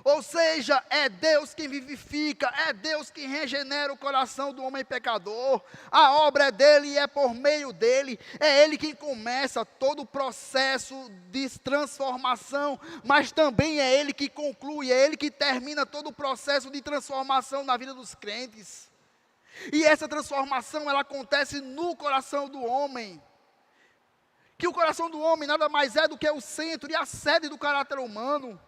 Ou seja, é Deus quem vivifica, é Deus quem regenera o coração do homem pecador. A obra é dele e é por meio dele. É ele quem começa todo o processo de transformação, mas também é ele que conclui, é ele que termina todo o processo de transformação na vida dos crentes. E essa transformação, ela acontece no coração do homem. Que o coração do homem nada mais é do que o centro e a sede do caráter humano.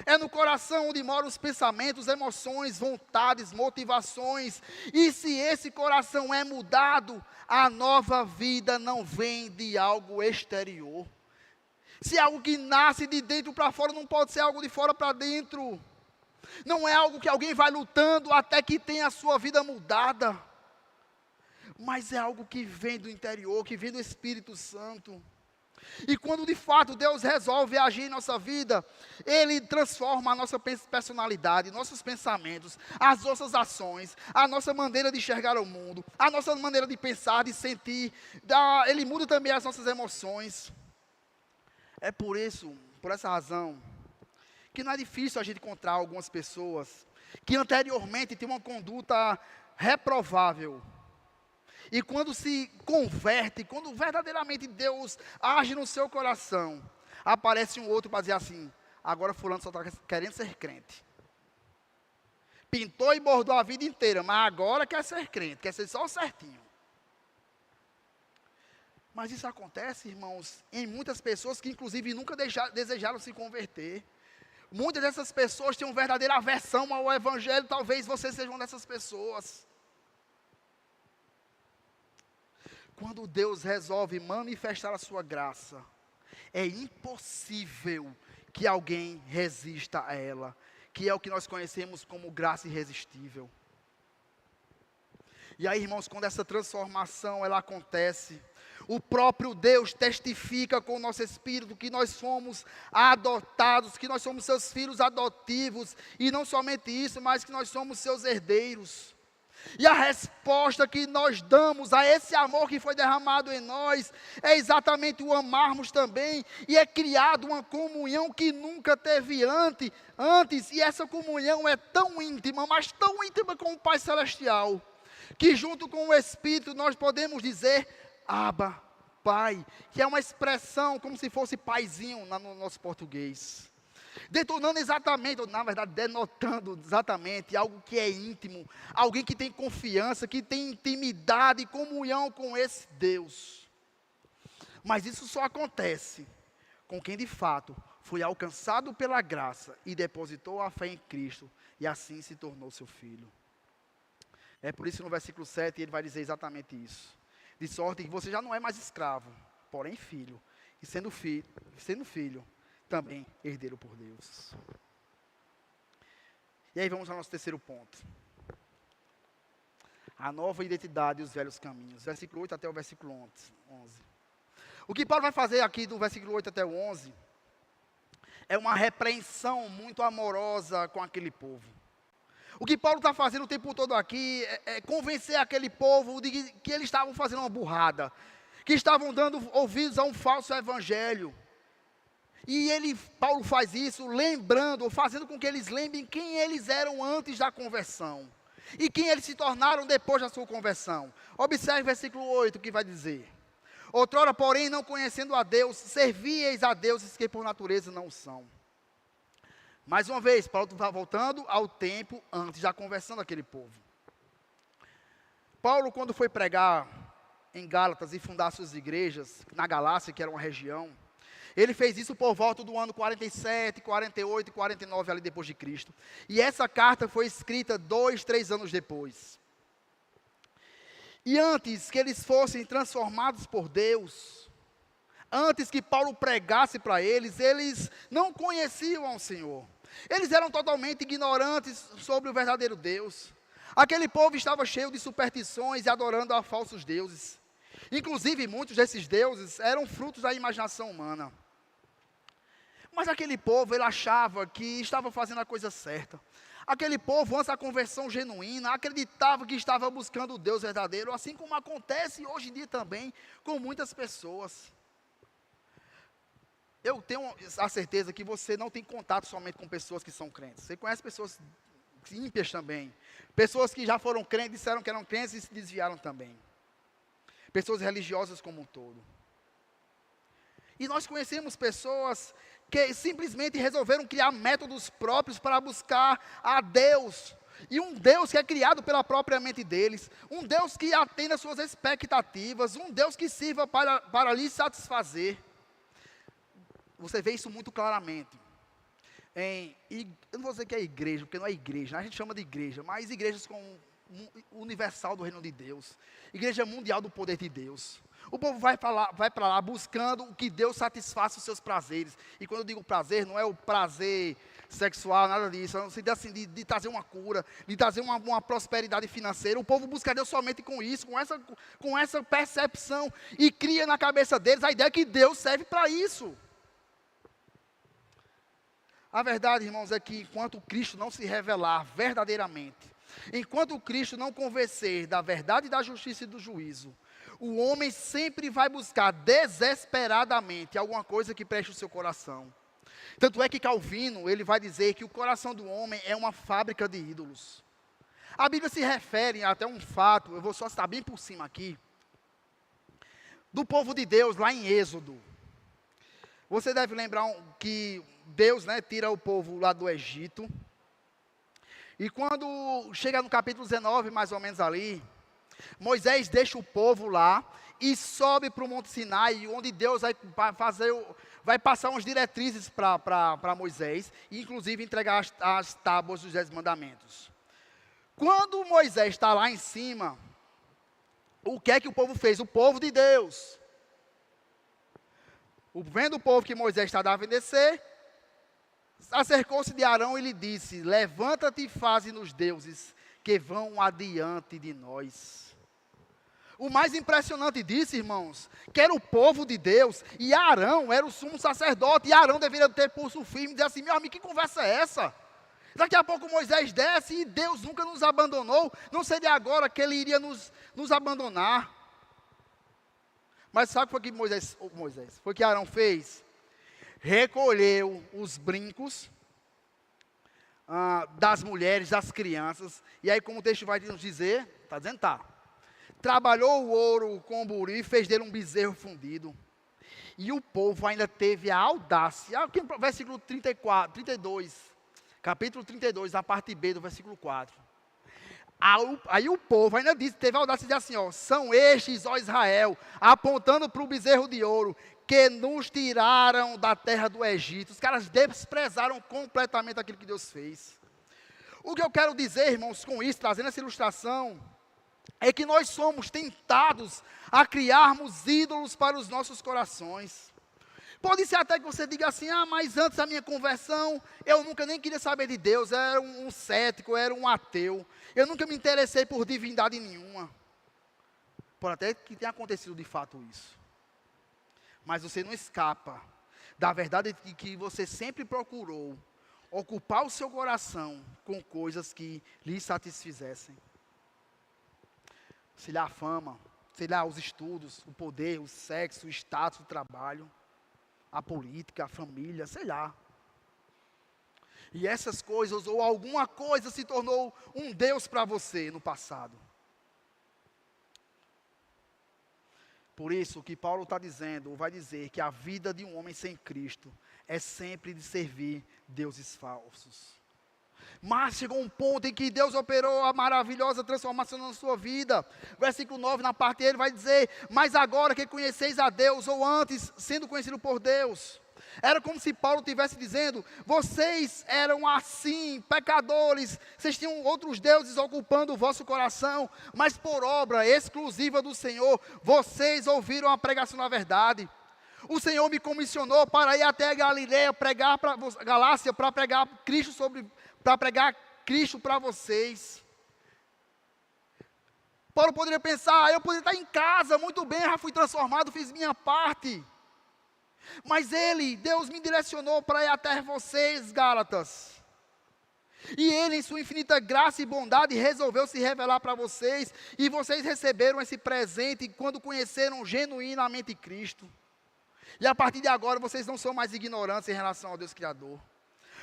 É no coração onde moram os pensamentos, emoções, vontades, motivações. E se esse coração é mudado, a nova vida não vem de algo exterior. Se é algo que nasce de dentro para fora, não pode ser algo de fora para dentro. Não é algo que alguém vai lutando até que tenha a sua vida mudada. Mas é algo que vem do interior, que vem do Espírito Santo. E quando de fato Deus resolve agir em nossa vida, Ele transforma a nossa personalidade, nossos pensamentos, as nossas ações, a nossa maneira de enxergar o mundo, a nossa maneira de pensar, de sentir. Ele muda também as nossas emoções. É por essa razão, que não é difícil a gente encontrar algumas pessoas que anteriormente tinham uma conduta reprovável. E quando se converte, quando verdadeiramente Deus age no seu coração, aparece um outro para dizer assim: agora fulano só está querendo ser crente. Pintou e bordou a vida inteira, mas agora quer ser crente, quer ser só o certinho. Mas isso acontece, irmãos, em muitas pessoas que inclusive nunca desejaram se converter. Muitas dessas pessoas têm uma verdadeira aversão ao Evangelho, talvez você seja uma dessas pessoas. Quando Deus resolve manifestar a sua graça, é impossível que alguém resista a ela, que é o que nós conhecemos como graça irresistível. E aí, irmãos, quando essa transformação ela acontece, o próprio Deus testifica com o nosso espírito que nós somos adotados, que nós somos seus filhos adotivos, e não somente isso, mas que nós somos seus herdeiros. E a resposta que nós damos a esse amor que foi derramado em nós é exatamente o amarmos também, e é criado uma comunhão que nunca teve antes, e essa comunhão é tão íntima, mas tão íntima com o Pai Celestial, que junto com o Espírito nós podemos dizer, Abba, Pai, que é uma expressão como se fosse paizinho no nosso português. Detonando exatamente, ou na verdade denotando exatamente algo que é íntimo, alguém que tem confiança, que tem intimidade e comunhão com esse Deus. Mas isso só acontece com quem de fato foi alcançado pela graça e depositou a fé em Cristo e assim se tornou seu filho. É por isso que no versículo 7 ele vai dizer exatamente isso. De sorte que você já não é mais escravo, porém filho, e sendo filho, também herdeiro por Deus. E aí vamos ao nosso terceiro ponto. A nova identidade e os velhos caminhos. Versículo 8 até o versículo 11. O que Paulo vai fazer aqui do versículo 8 até o 11 é uma repreensão muito amorosa com aquele povo. O que Paulo está fazendo o tempo todo aqui é convencer aquele povo de que eles estavam fazendo uma burrada, que estavam dando ouvidos a um falso evangelho. E Paulo faz isso lembrando, ou fazendo com que eles lembrem quem eles eram antes da conversão. E quem eles se tornaram depois da sua conversão. Observe o versículo 8 que vai dizer. Outrora, porém, não conhecendo a Deus, servíeis a deuses que por natureza não são. Mais uma vez, Paulo está voltando ao tempo antes da conversão daquele povo. Paulo, quando foi pregar em Gálatas e fundar suas igrejas, na Galácia, que era uma região, ele fez isso por volta do ano 47, 48 e 49, ali depois de Cristo. E essa carta foi escrita 2, 3 anos depois. E antes que eles fossem transformados por Deus, antes que Paulo pregasse para eles não conheciam o Senhor. Eles eram totalmente ignorantes sobre o verdadeiro Deus. Aquele povo estava cheio de superstições e adorando a falsos deuses. Inclusive, muitos desses deuses eram frutos da imaginação humana. Mas aquele povo, ele achava que estava fazendo a coisa certa. Aquele povo, antes da conversão genuína, acreditava que estava buscando o Deus verdadeiro, assim como acontece hoje em dia também com muitas pessoas. Eu tenho a certeza que você não tem contato somente com pessoas que são crentes. Você conhece pessoas ímpias também. Pessoas que já foram crentes, disseram que eram crentes e se desviaram também. Pessoas religiosas como um todo. E nós conhecemos pessoas que simplesmente resolveram criar métodos próprios para buscar a Deus. E um Deus que é criado pela própria mente deles. Um Deus que atenda às suas expectativas. Um Deus que sirva para lhe satisfazer. Você vê isso muito claramente. Eu não vou dizer que é igreja, porque não é igreja, né? A gente chama de igreja, mas igrejas como universal do reino de Deus, igreja mundial do poder de Deus. O povo vai para lá buscando o que Deus satisfaça os seus prazeres. E quando eu digo prazer, não é o prazer sexual, nada disso, não se dá assim de trazer uma cura, de trazer uma prosperidade financeira. O povo busca Deus somente com isso, com essa percepção, e cria na cabeça deles a ideia que Deus serve para isso. A verdade, irmãos, é que enquanto Cristo não se revelar verdadeiramente, enquanto Cristo não convencer da verdade, da justiça e do juízo, o homem sempre vai buscar desesperadamente alguma coisa que preste o seu coração. Tanto é que Calvino, ele vai dizer que o coração do homem é uma fábrica de ídolos. A Bíblia se refere até um fato, eu vou só citar bem por cima aqui, do povo de Deus lá em Êxodo. Você deve lembrar que Deus, tira o povo lá do Egito. E quando chega no capítulo 19, mais ou menos ali, Moisés deixa o povo lá e sobe para o Monte Sinai, onde Deus vai passar umas diretrizes para Moisés, e inclusive entregar as tábuas dos 10 mandamentos. Quando Moisés está lá em cima, o que é que o povo fez? O povo de Deus, vendo o povo que Moisés está dando a descer, acercou-se de Arão e lhe disse: levanta-te e faze-nos deuses que vão adiante de nós. O mais impressionante disso, irmãos, que era o povo de Deus, e Arão era o sumo sacerdote, e Arão deveria ter pulso firme e dizer assim: meu amigo, que conversa é essa? Daqui a pouco Moisés desce e Deus nunca nos abandonou, não seria agora que ele iria nos abandonar. Mas sabe o que foi que foi que Arão fez? Recolheu os brincos das mulheres, das crianças, e aí como o texto vai nos dizer, está dizendo, trabalhou o ouro com o buri e fez dele um bezerro fundido. E o povo ainda teve a audácia, aqui no versículo 32, capítulo 32, a parte B do versículo 4. Aí o povo ainda disse, teve a audácia de dizer assim, são estes, ó Israel, apontando para o bezerro de ouro, que nos tiraram da terra do Egito. Os caras desprezaram completamente aquilo que Deus fez. O que eu quero dizer, irmãos, com isso, trazendo essa ilustração, é que nós somos tentados a criarmos ídolos para os nossos corações. Pode ser até que você diga assim, mas antes da minha conversão, eu nunca nem queria saber de Deus, eu era um cético, eu era um ateu, eu nunca me interessei por divindade nenhuma. Pode até que tenha acontecido de fato isso. Mas você não escapa da verdade de que você sempre procurou ocupar o seu coração com coisas que lhe satisfizessem. Sei lá, a fama, sei lá, os estudos, o poder, o sexo, o status, o trabalho, a política, a família, sei lá. E essas coisas, ou alguma coisa se tornou um Deus para você no passado. Por isso que Paulo está dizendo, ou vai dizer, que a vida de um homem sem Cristo é sempre de servir deuses falsos. Mas chegou um ponto em que Deus operou a maravilhosa transformação na sua vida. Versículo 9, na parte dele, vai dizer: mas agora que conheceis a Deus, ou antes, sendo conhecido por Deus. Era como se Paulo estivesse dizendo: vocês eram assim, pecadores, vocês tinham outros deuses ocupando o vosso coração, mas por obra exclusiva do Senhor, vocês ouviram a pregação da verdade. O Senhor me comissionou para ir até a Galileia, Galácia, para pregar Cristo para vocês. Paulo poderia pensar: eu poderia estar em casa, muito bem, já fui transformado, fiz minha parte. Mas Deus me direcionou para ir até vocês, Gálatas. E Ele, em sua infinita graça e bondade, resolveu se revelar para vocês. E vocês receberam esse presente quando conheceram genuinamente Cristo. E a partir de agora, vocês não são mais ignorantes em relação ao Deus Criador.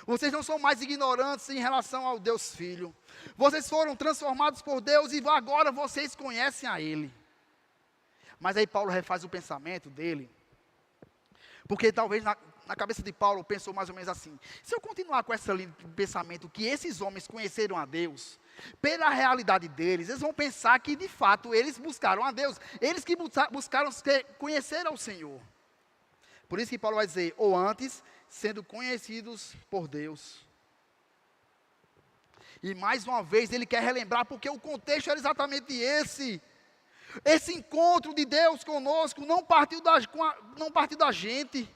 Vocês não são mais ignorantes em relação ao Deus Filho. Vocês foram transformados por Deus e agora vocês conhecem a Ele. Mas aí Paulo refaz o pensamento dele. Porque talvez na cabeça de Paulo pensou mais ou menos assim: se eu continuar com essa linha de pensamento que esses homens conheceram a Deus, pela realidade deles, eles vão pensar que de fato eles buscaram a Deus. Eles que buscaram conhecer ao Senhor. Por isso que Paulo vai dizer: ou antes, sendo conhecidos por Deus. E mais uma vez ele quer relembrar, porque o contexto era exatamente esse. Esse encontro de Deus conosco não partiu da gente.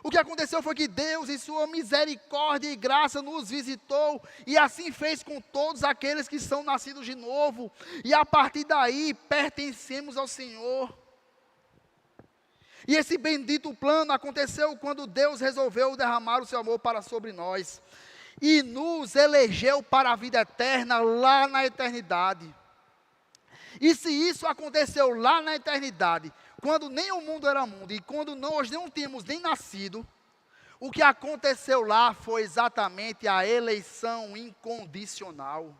O que aconteceu foi que Deus, em sua misericórdia e graça, nos visitou, e assim fez com todos aqueles que são nascidos de novo, e a partir daí pertencemos ao Senhor. E esse bendito plano aconteceu quando Deus resolveu derramar o seu amor sobre nós, e nos elegeu para a vida eterna lá na eternidade. E se isso aconteceu lá na eternidade, quando nem o mundo era mundo, e quando nós não tínhamos nem nascido, o que aconteceu lá foi exatamente a eleição incondicional.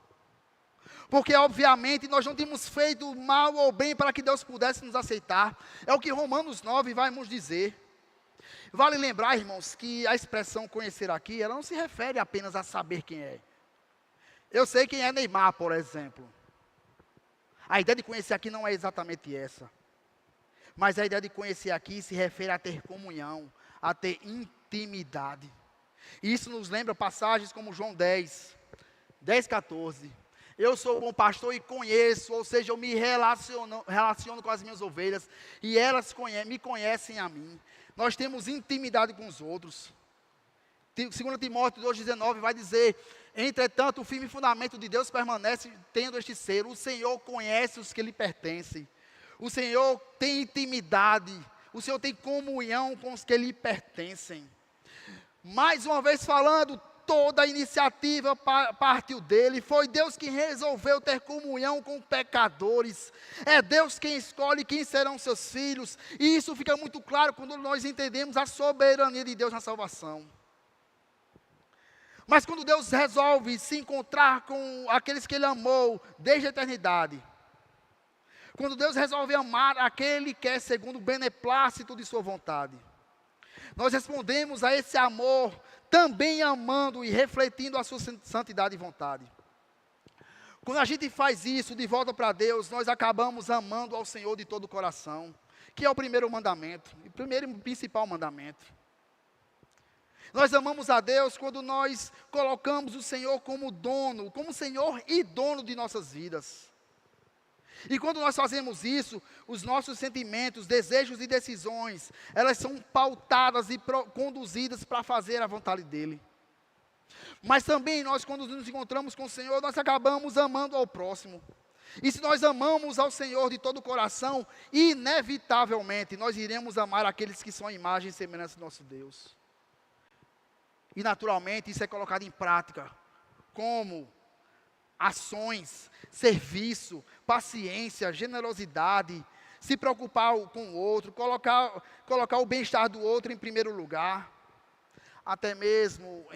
Porque obviamente nós não tínhamos feito mal ou bem para que Deus pudesse nos aceitar. É o que Romanos 9 vai nos dizer. Vale lembrar, irmãos, que a expressão conhecer aqui, ela não se refere apenas a saber quem é. Eu sei quem é Neymar, por exemplo. A ideia de conhecer aqui não é exatamente essa. Mas a ideia de conhecer aqui se refere a ter comunhão, a ter intimidade. E isso nos lembra passagens como João 10, 14. Eu sou bom pastor e conheço, ou seja, eu me relaciono com as minhas ovelhas, e elas me conhecem a mim. Nós temos intimidade com os outros. 2 Timóteo 2,19 vai dizer: entretanto, o firme fundamento de Deus permanece tendo este ser. O Senhor conhece os que lhe pertencem. O Senhor tem intimidade. O Senhor tem comunhão com os que lhe pertencem. Mais uma vez falando, toda a iniciativa partiu dele. Foi Deus quem resolveu ter comunhão com pecadores. É Deus quem escolhe quem serão seus filhos. E isso fica muito claro quando nós entendemos a soberania de Deus na salvação. Mas quando Deus resolve se encontrar com aqueles que Ele amou desde a eternidade, quando Deus resolve amar aquele que é segundo o beneplácito de sua vontade, nós respondemos a esse amor também amando e refletindo a sua santidade e vontade. Quando a gente faz isso de volta para Deus, nós acabamos amando ao Senhor de todo o coração, que é o primeiro mandamento, o primeiro e principal mandamento. Nós amamos a Deus quando nós colocamos o Senhor como dono, como Senhor e dono de nossas vidas. E quando nós fazemos isso, os nossos sentimentos, desejos e decisões, elas são pautadas e conduzidas para fazer a vontade dEle. Mas também nós, quando nos encontramos com o Senhor, nós acabamos amando ao próximo. E se nós amamos ao Senhor de todo o coração, inevitavelmente nós iremos amar aqueles que são a imagem e semelhança do nosso Deus. E naturalmente isso é colocado em prática, como ações, serviço, paciência, generosidade, se preocupar com o outro, colocar o bem-estar do outro em primeiro lugar, até mesmo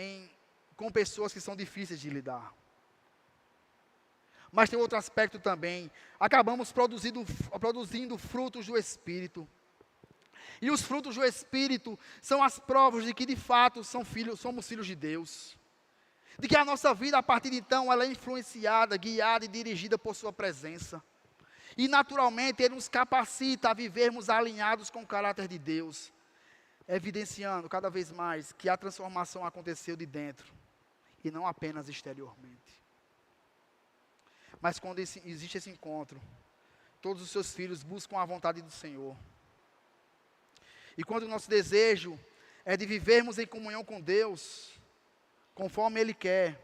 com pessoas que são difíceis de lidar. Mas tem outro aspecto também, acabamos produzindo frutos do Espírito. E os frutos do Espírito são as provas de que de fato somos filhos de Deus. De que a nossa vida a partir de então ela é influenciada, guiada e dirigida por sua presença. E naturalmente Ele nos capacita a vivermos alinhados com o caráter de Deus. Evidenciando cada vez mais que a transformação aconteceu de dentro e não apenas exteriormente. Mas quando existe esse encontro, todos os seus filhos buscam a vontade do Senhor. E quando o nosso desejo é de vivermos em comunhão com Deus, conforme Ele quer,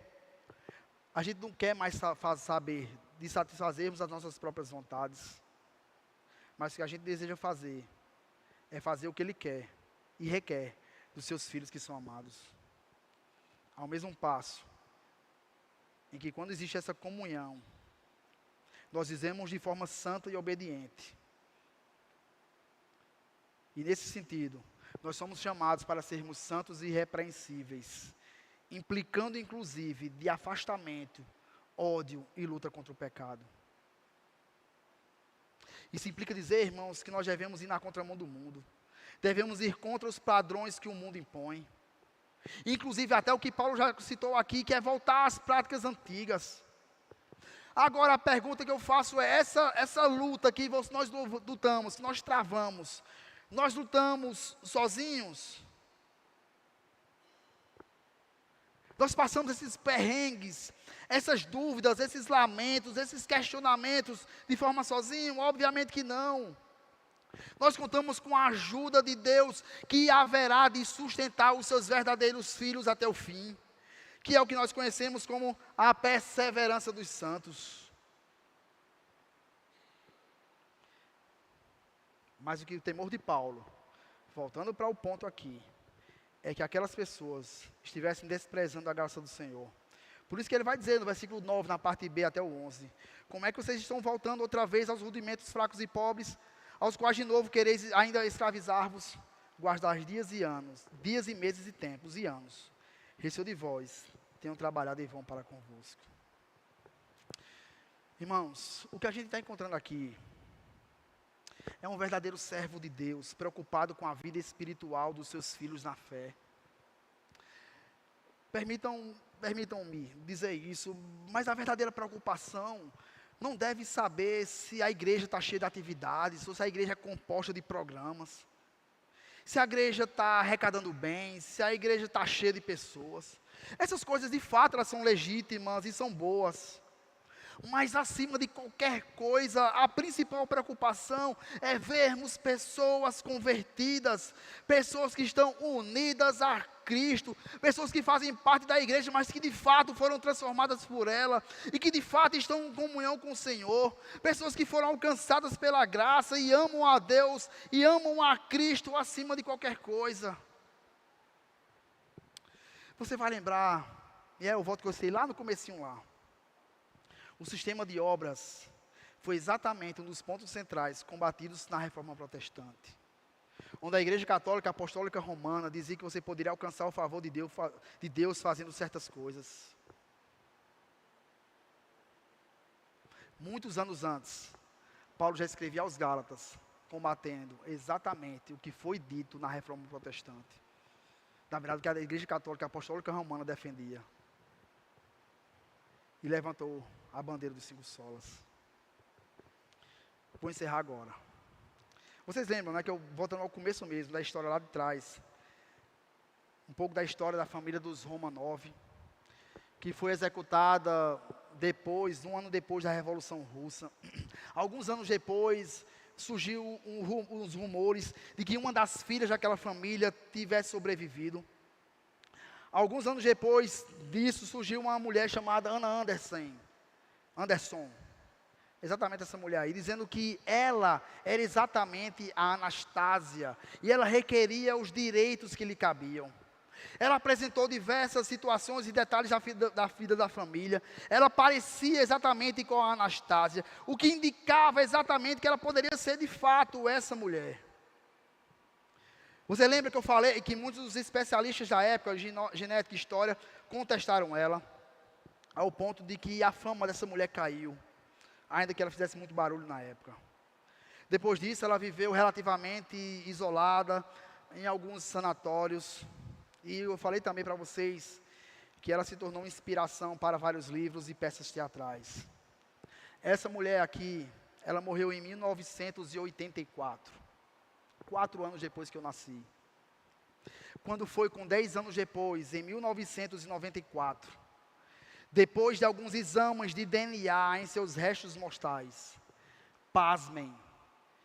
a gente não quer mais saber de satisfazermos as nossas próprias vontades. Mas o que a gente deseja fazer é fazer o que Ele quer e requer dos seus filhos que são amados. Ao mesmo passo, em que quando existe essa comunhão, nós vivemos de forma santa e obediente. E nesse sentido, nós somos chamados para sermos santos e irrepreensíveis, implicando inclusive de afastamento, ódio e luta contra o pecado. Isso implica dizer, irmãos, que nós devemos ir na contramão do mundo, devemos ir contra os padrões que o mundo impõe, inclusive até o que Paulo já citou aqui, que é voltar às práticas antigas. Agora a pergunta que eu faço é, essa luta que nós lutamos, que nós travamos, nós lutamos sozinhos? Nós passamos esses perrengues, essas dúvidas, esses lamentos, esses questionamentos de forma sozinho? Obviamente que não. Nós contamos com a ajuda de Deus, que haverá de sustentar os seus verdadeiros filhos até o fim, que é o que nós conhecemos como a perseverança dos santos. Mas o temor de Paulo, voltando para o ponto aqui, é que aquelas pessoas estivessem desprezando a graça do Senhor. Por isso que ele vai dizer no versículo 9, na parte B até o 11, como é que vocês estão voltando outra vez aos rudimentos fracos e pobres, aos quais de novo quereis ainda escravizar-vos, guardar dias e anos, dias e meses e tempos e anos. Receio de vós, tenham trabalhado em vão para convosco. Irmãos, o que a gente está encontrando aqui é um verdadeiro servo de Deus, preocupado com a vida espiritual dos seus filhos na fé. Permitam-me dizer isso, mas a verdadeira preocupação não deve saber se a igreja está cheia de atividades, ou se a igreja é composta de programas, se a igreja está arrecadando bens, se a igreja está cheia de pessoas. Essas coisas de fato elas são legítimas e são boas. Mas acima de qualquer coisa, a principal preocupação é vermos pessoas convertidas, pessoas que estão unidas a Cristo, pessoas que fazem parte da igreja, mas que de fato foram transformadas por ela, e que de fato estão em comunhão com o Senhor, pessoas que foram alcançadas pela graça, e amam a Deus, e amam a Cristo acima de qualquer coisa. Você vai lembrar, e é o voto que eu sei lá no comecinho lá, o sistema de obras foi exatamente um dos pontos centrais combatidos na Reforma Protestante, onde a Igreja Católica Apostólica Romana dizia que você poderia alcançar o favor de Deus fazendo certas coisas. Muitos anos antes, Paulo já escrevia aos Gálatas, combatendo exatamente o que foi dito na Reforma Protestante. Na verdade, o que a Igreja Católica Apostólica Romana defendia. E levantou a bandeira dos 5 solas. Vou encerrar agora. Vocês lembram, né, que eu voltando ao começo mesmo, da história lá de trás. Um pouco da história da família dos Romanov, que foi executada depois, um ano depois da Revolução Russa. Alguns anos depois, surgiu uns rumores de que uma das filhas daquela família tivesse sobrevivido. Alguns anos depois disso, surgiu uma mulher chamada Ana Anderson, exatamente essa mulher aí, dizendo que ela era exatamente a Anastásia, e ela requeria os direitos que lhe cabiam. Ela apresentou diversas situações e detalhes da vida da família. Ela parecia exatamente com a Anastásia, o que indicava exatamente que ela poderia ser de fato essa mulher. Você lembra que eu falei que muitos dos especialistas da época, genética e história, contestaram ela, ao ponto de que a fama dessa mulher caiu, ainda que ela fizesse muito barulho na época. Depois disso, ela viveu relativamente isolada em alguns sanatórios. E eu falei também para vocês que ela se tornou inspiração para vários livros e peças teatrais. Essa mulher aqui, ela morreu em 1984, 4 anos depois que eu nasci. Quando foi com 10 anos depois, em 1994, depois de alguns exames de DNA em seus restos mortais, pasmem,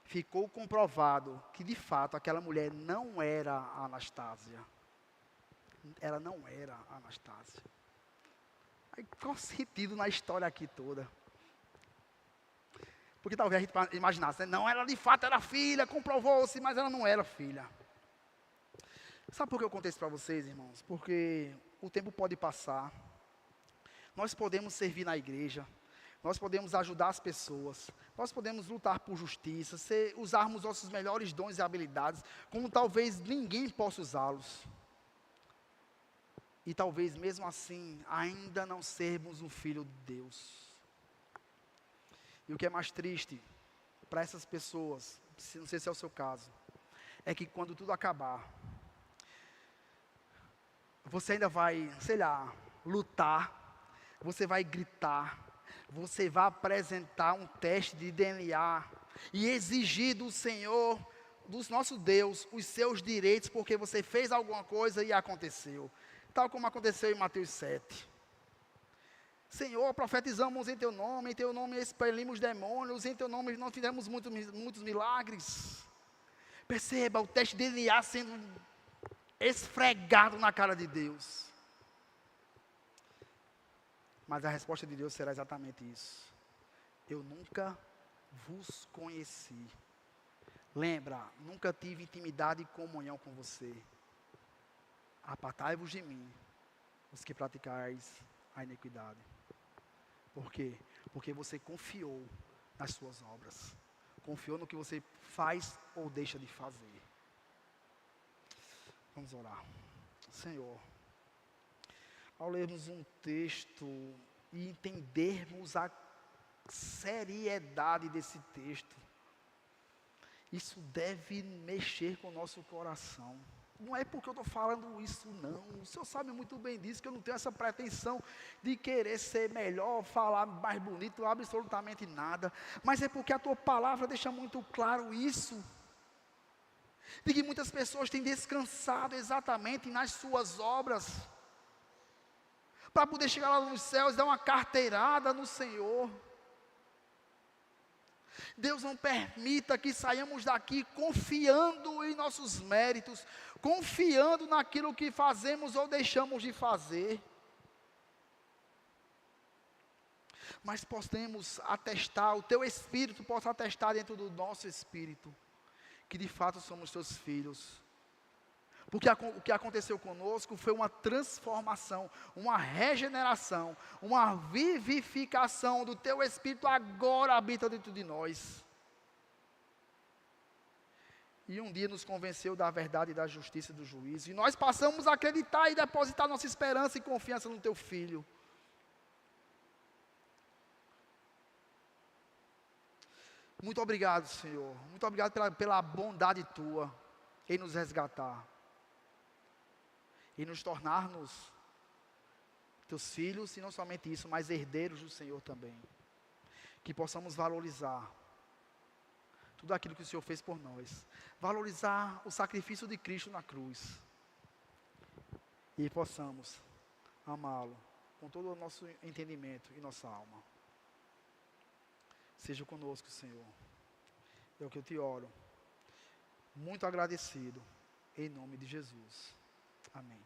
ficou comprovado que de fato aquela mulher não era a Anastásia. Ela não era a Anastásia. Aí, qual o sentido na história aqui toda? Porque talvez a gente imaginasse, né? Não, ela de fato era filha, comprovou-se, mas ela não era filha. Sabe por que eu contei isso para vocês, irmãos? Porque o tempo pode passar, nós podemos servir na igreja, nós podemos ajudar as pessoas, nós podemos lutar por justiça, usarmos nossos melhores dons e habilidades, como talvez ninguém possa usá-los. E talvez mesmo assim, ainda não sermos um filho de Deus. E o que é mais triste para essas pessoas, não sei se é o seu caso, é que quando tudo acabar, você ainda vai, sei lá, lutar, você vai gritar, você vai apresentar um teste de DNA e exigir do Senhor, do nosso Deus, os seus direitos, porque você fez alguma coisa e aconteceu. Tal como aconteceu em Mateus 7. Senhor, profetizamos em Teu nome expelimos demônios, em Teu nome nós fizemos muitos milagres. Perceba o teste de DNA sendo esfregado na cara de Deus. Mas a resposta de Deus será exatamente isso. Eu nunca vos conheci. Lembra, nunca tive intimidade e comunhão com você. Apartai-vos de mim, os que praticais a iniquidade. Por quê? Porque você confiou nas suas obras. Confiou no que você faz ou deixa de fazer. Vamos orar. Senhor, ao lermos um texto e entendermos a seriedade desse texto, isso deve mexer com o nosso coração. Não é porque eu estou falando isso, não. O Senhor sabe muito bem disso, que eu não tenho essa pretensão de querer ser melhor, falar mais bonito, absolutamente nada. Mas é porque a Tua palavra deixa muito claro isso. De que muitas pessoas têm descansado exatamente nas suas obras, para poder chegar lá nos céus e dar uma carteirada no Senhor. Deus, não permita que saiamos daqui confiando em nossos méritos, confiando naquilo que fazemos ou deixamos de fazer, mas possamos atestar, o Teu Espírito possa atestar dentro do nosso espírito, que de fato somos Teus filhos. Porque o que aconteceu conosco foi uma transformação, uma regeneração, uma vivificação do Teu Espírito agora habita dentro de nós. E um dia nos convenceu da verdade, da justiça e do juízo. E nós passamos a acreditar e depositar nossa esperança e confiança no Teu Filho. Muito obrigado, Senhor. Muito obrigado pela bondade Tua em nos resgatar. E nos tornar-nos Teus filhos, e não somente isso, mas herdeiros do Senhor também. Que possamos valorizar tudo aquilo que o Senhor fez por nós. Valorizar o sacrifício de Cristo na cruz. E possamos amá-lo com todo o nosso entendimento e nossa alma. Seja conosco, Senhor. É o que eu te oro. Muito agradecido. Em nome de Jesus. Amém.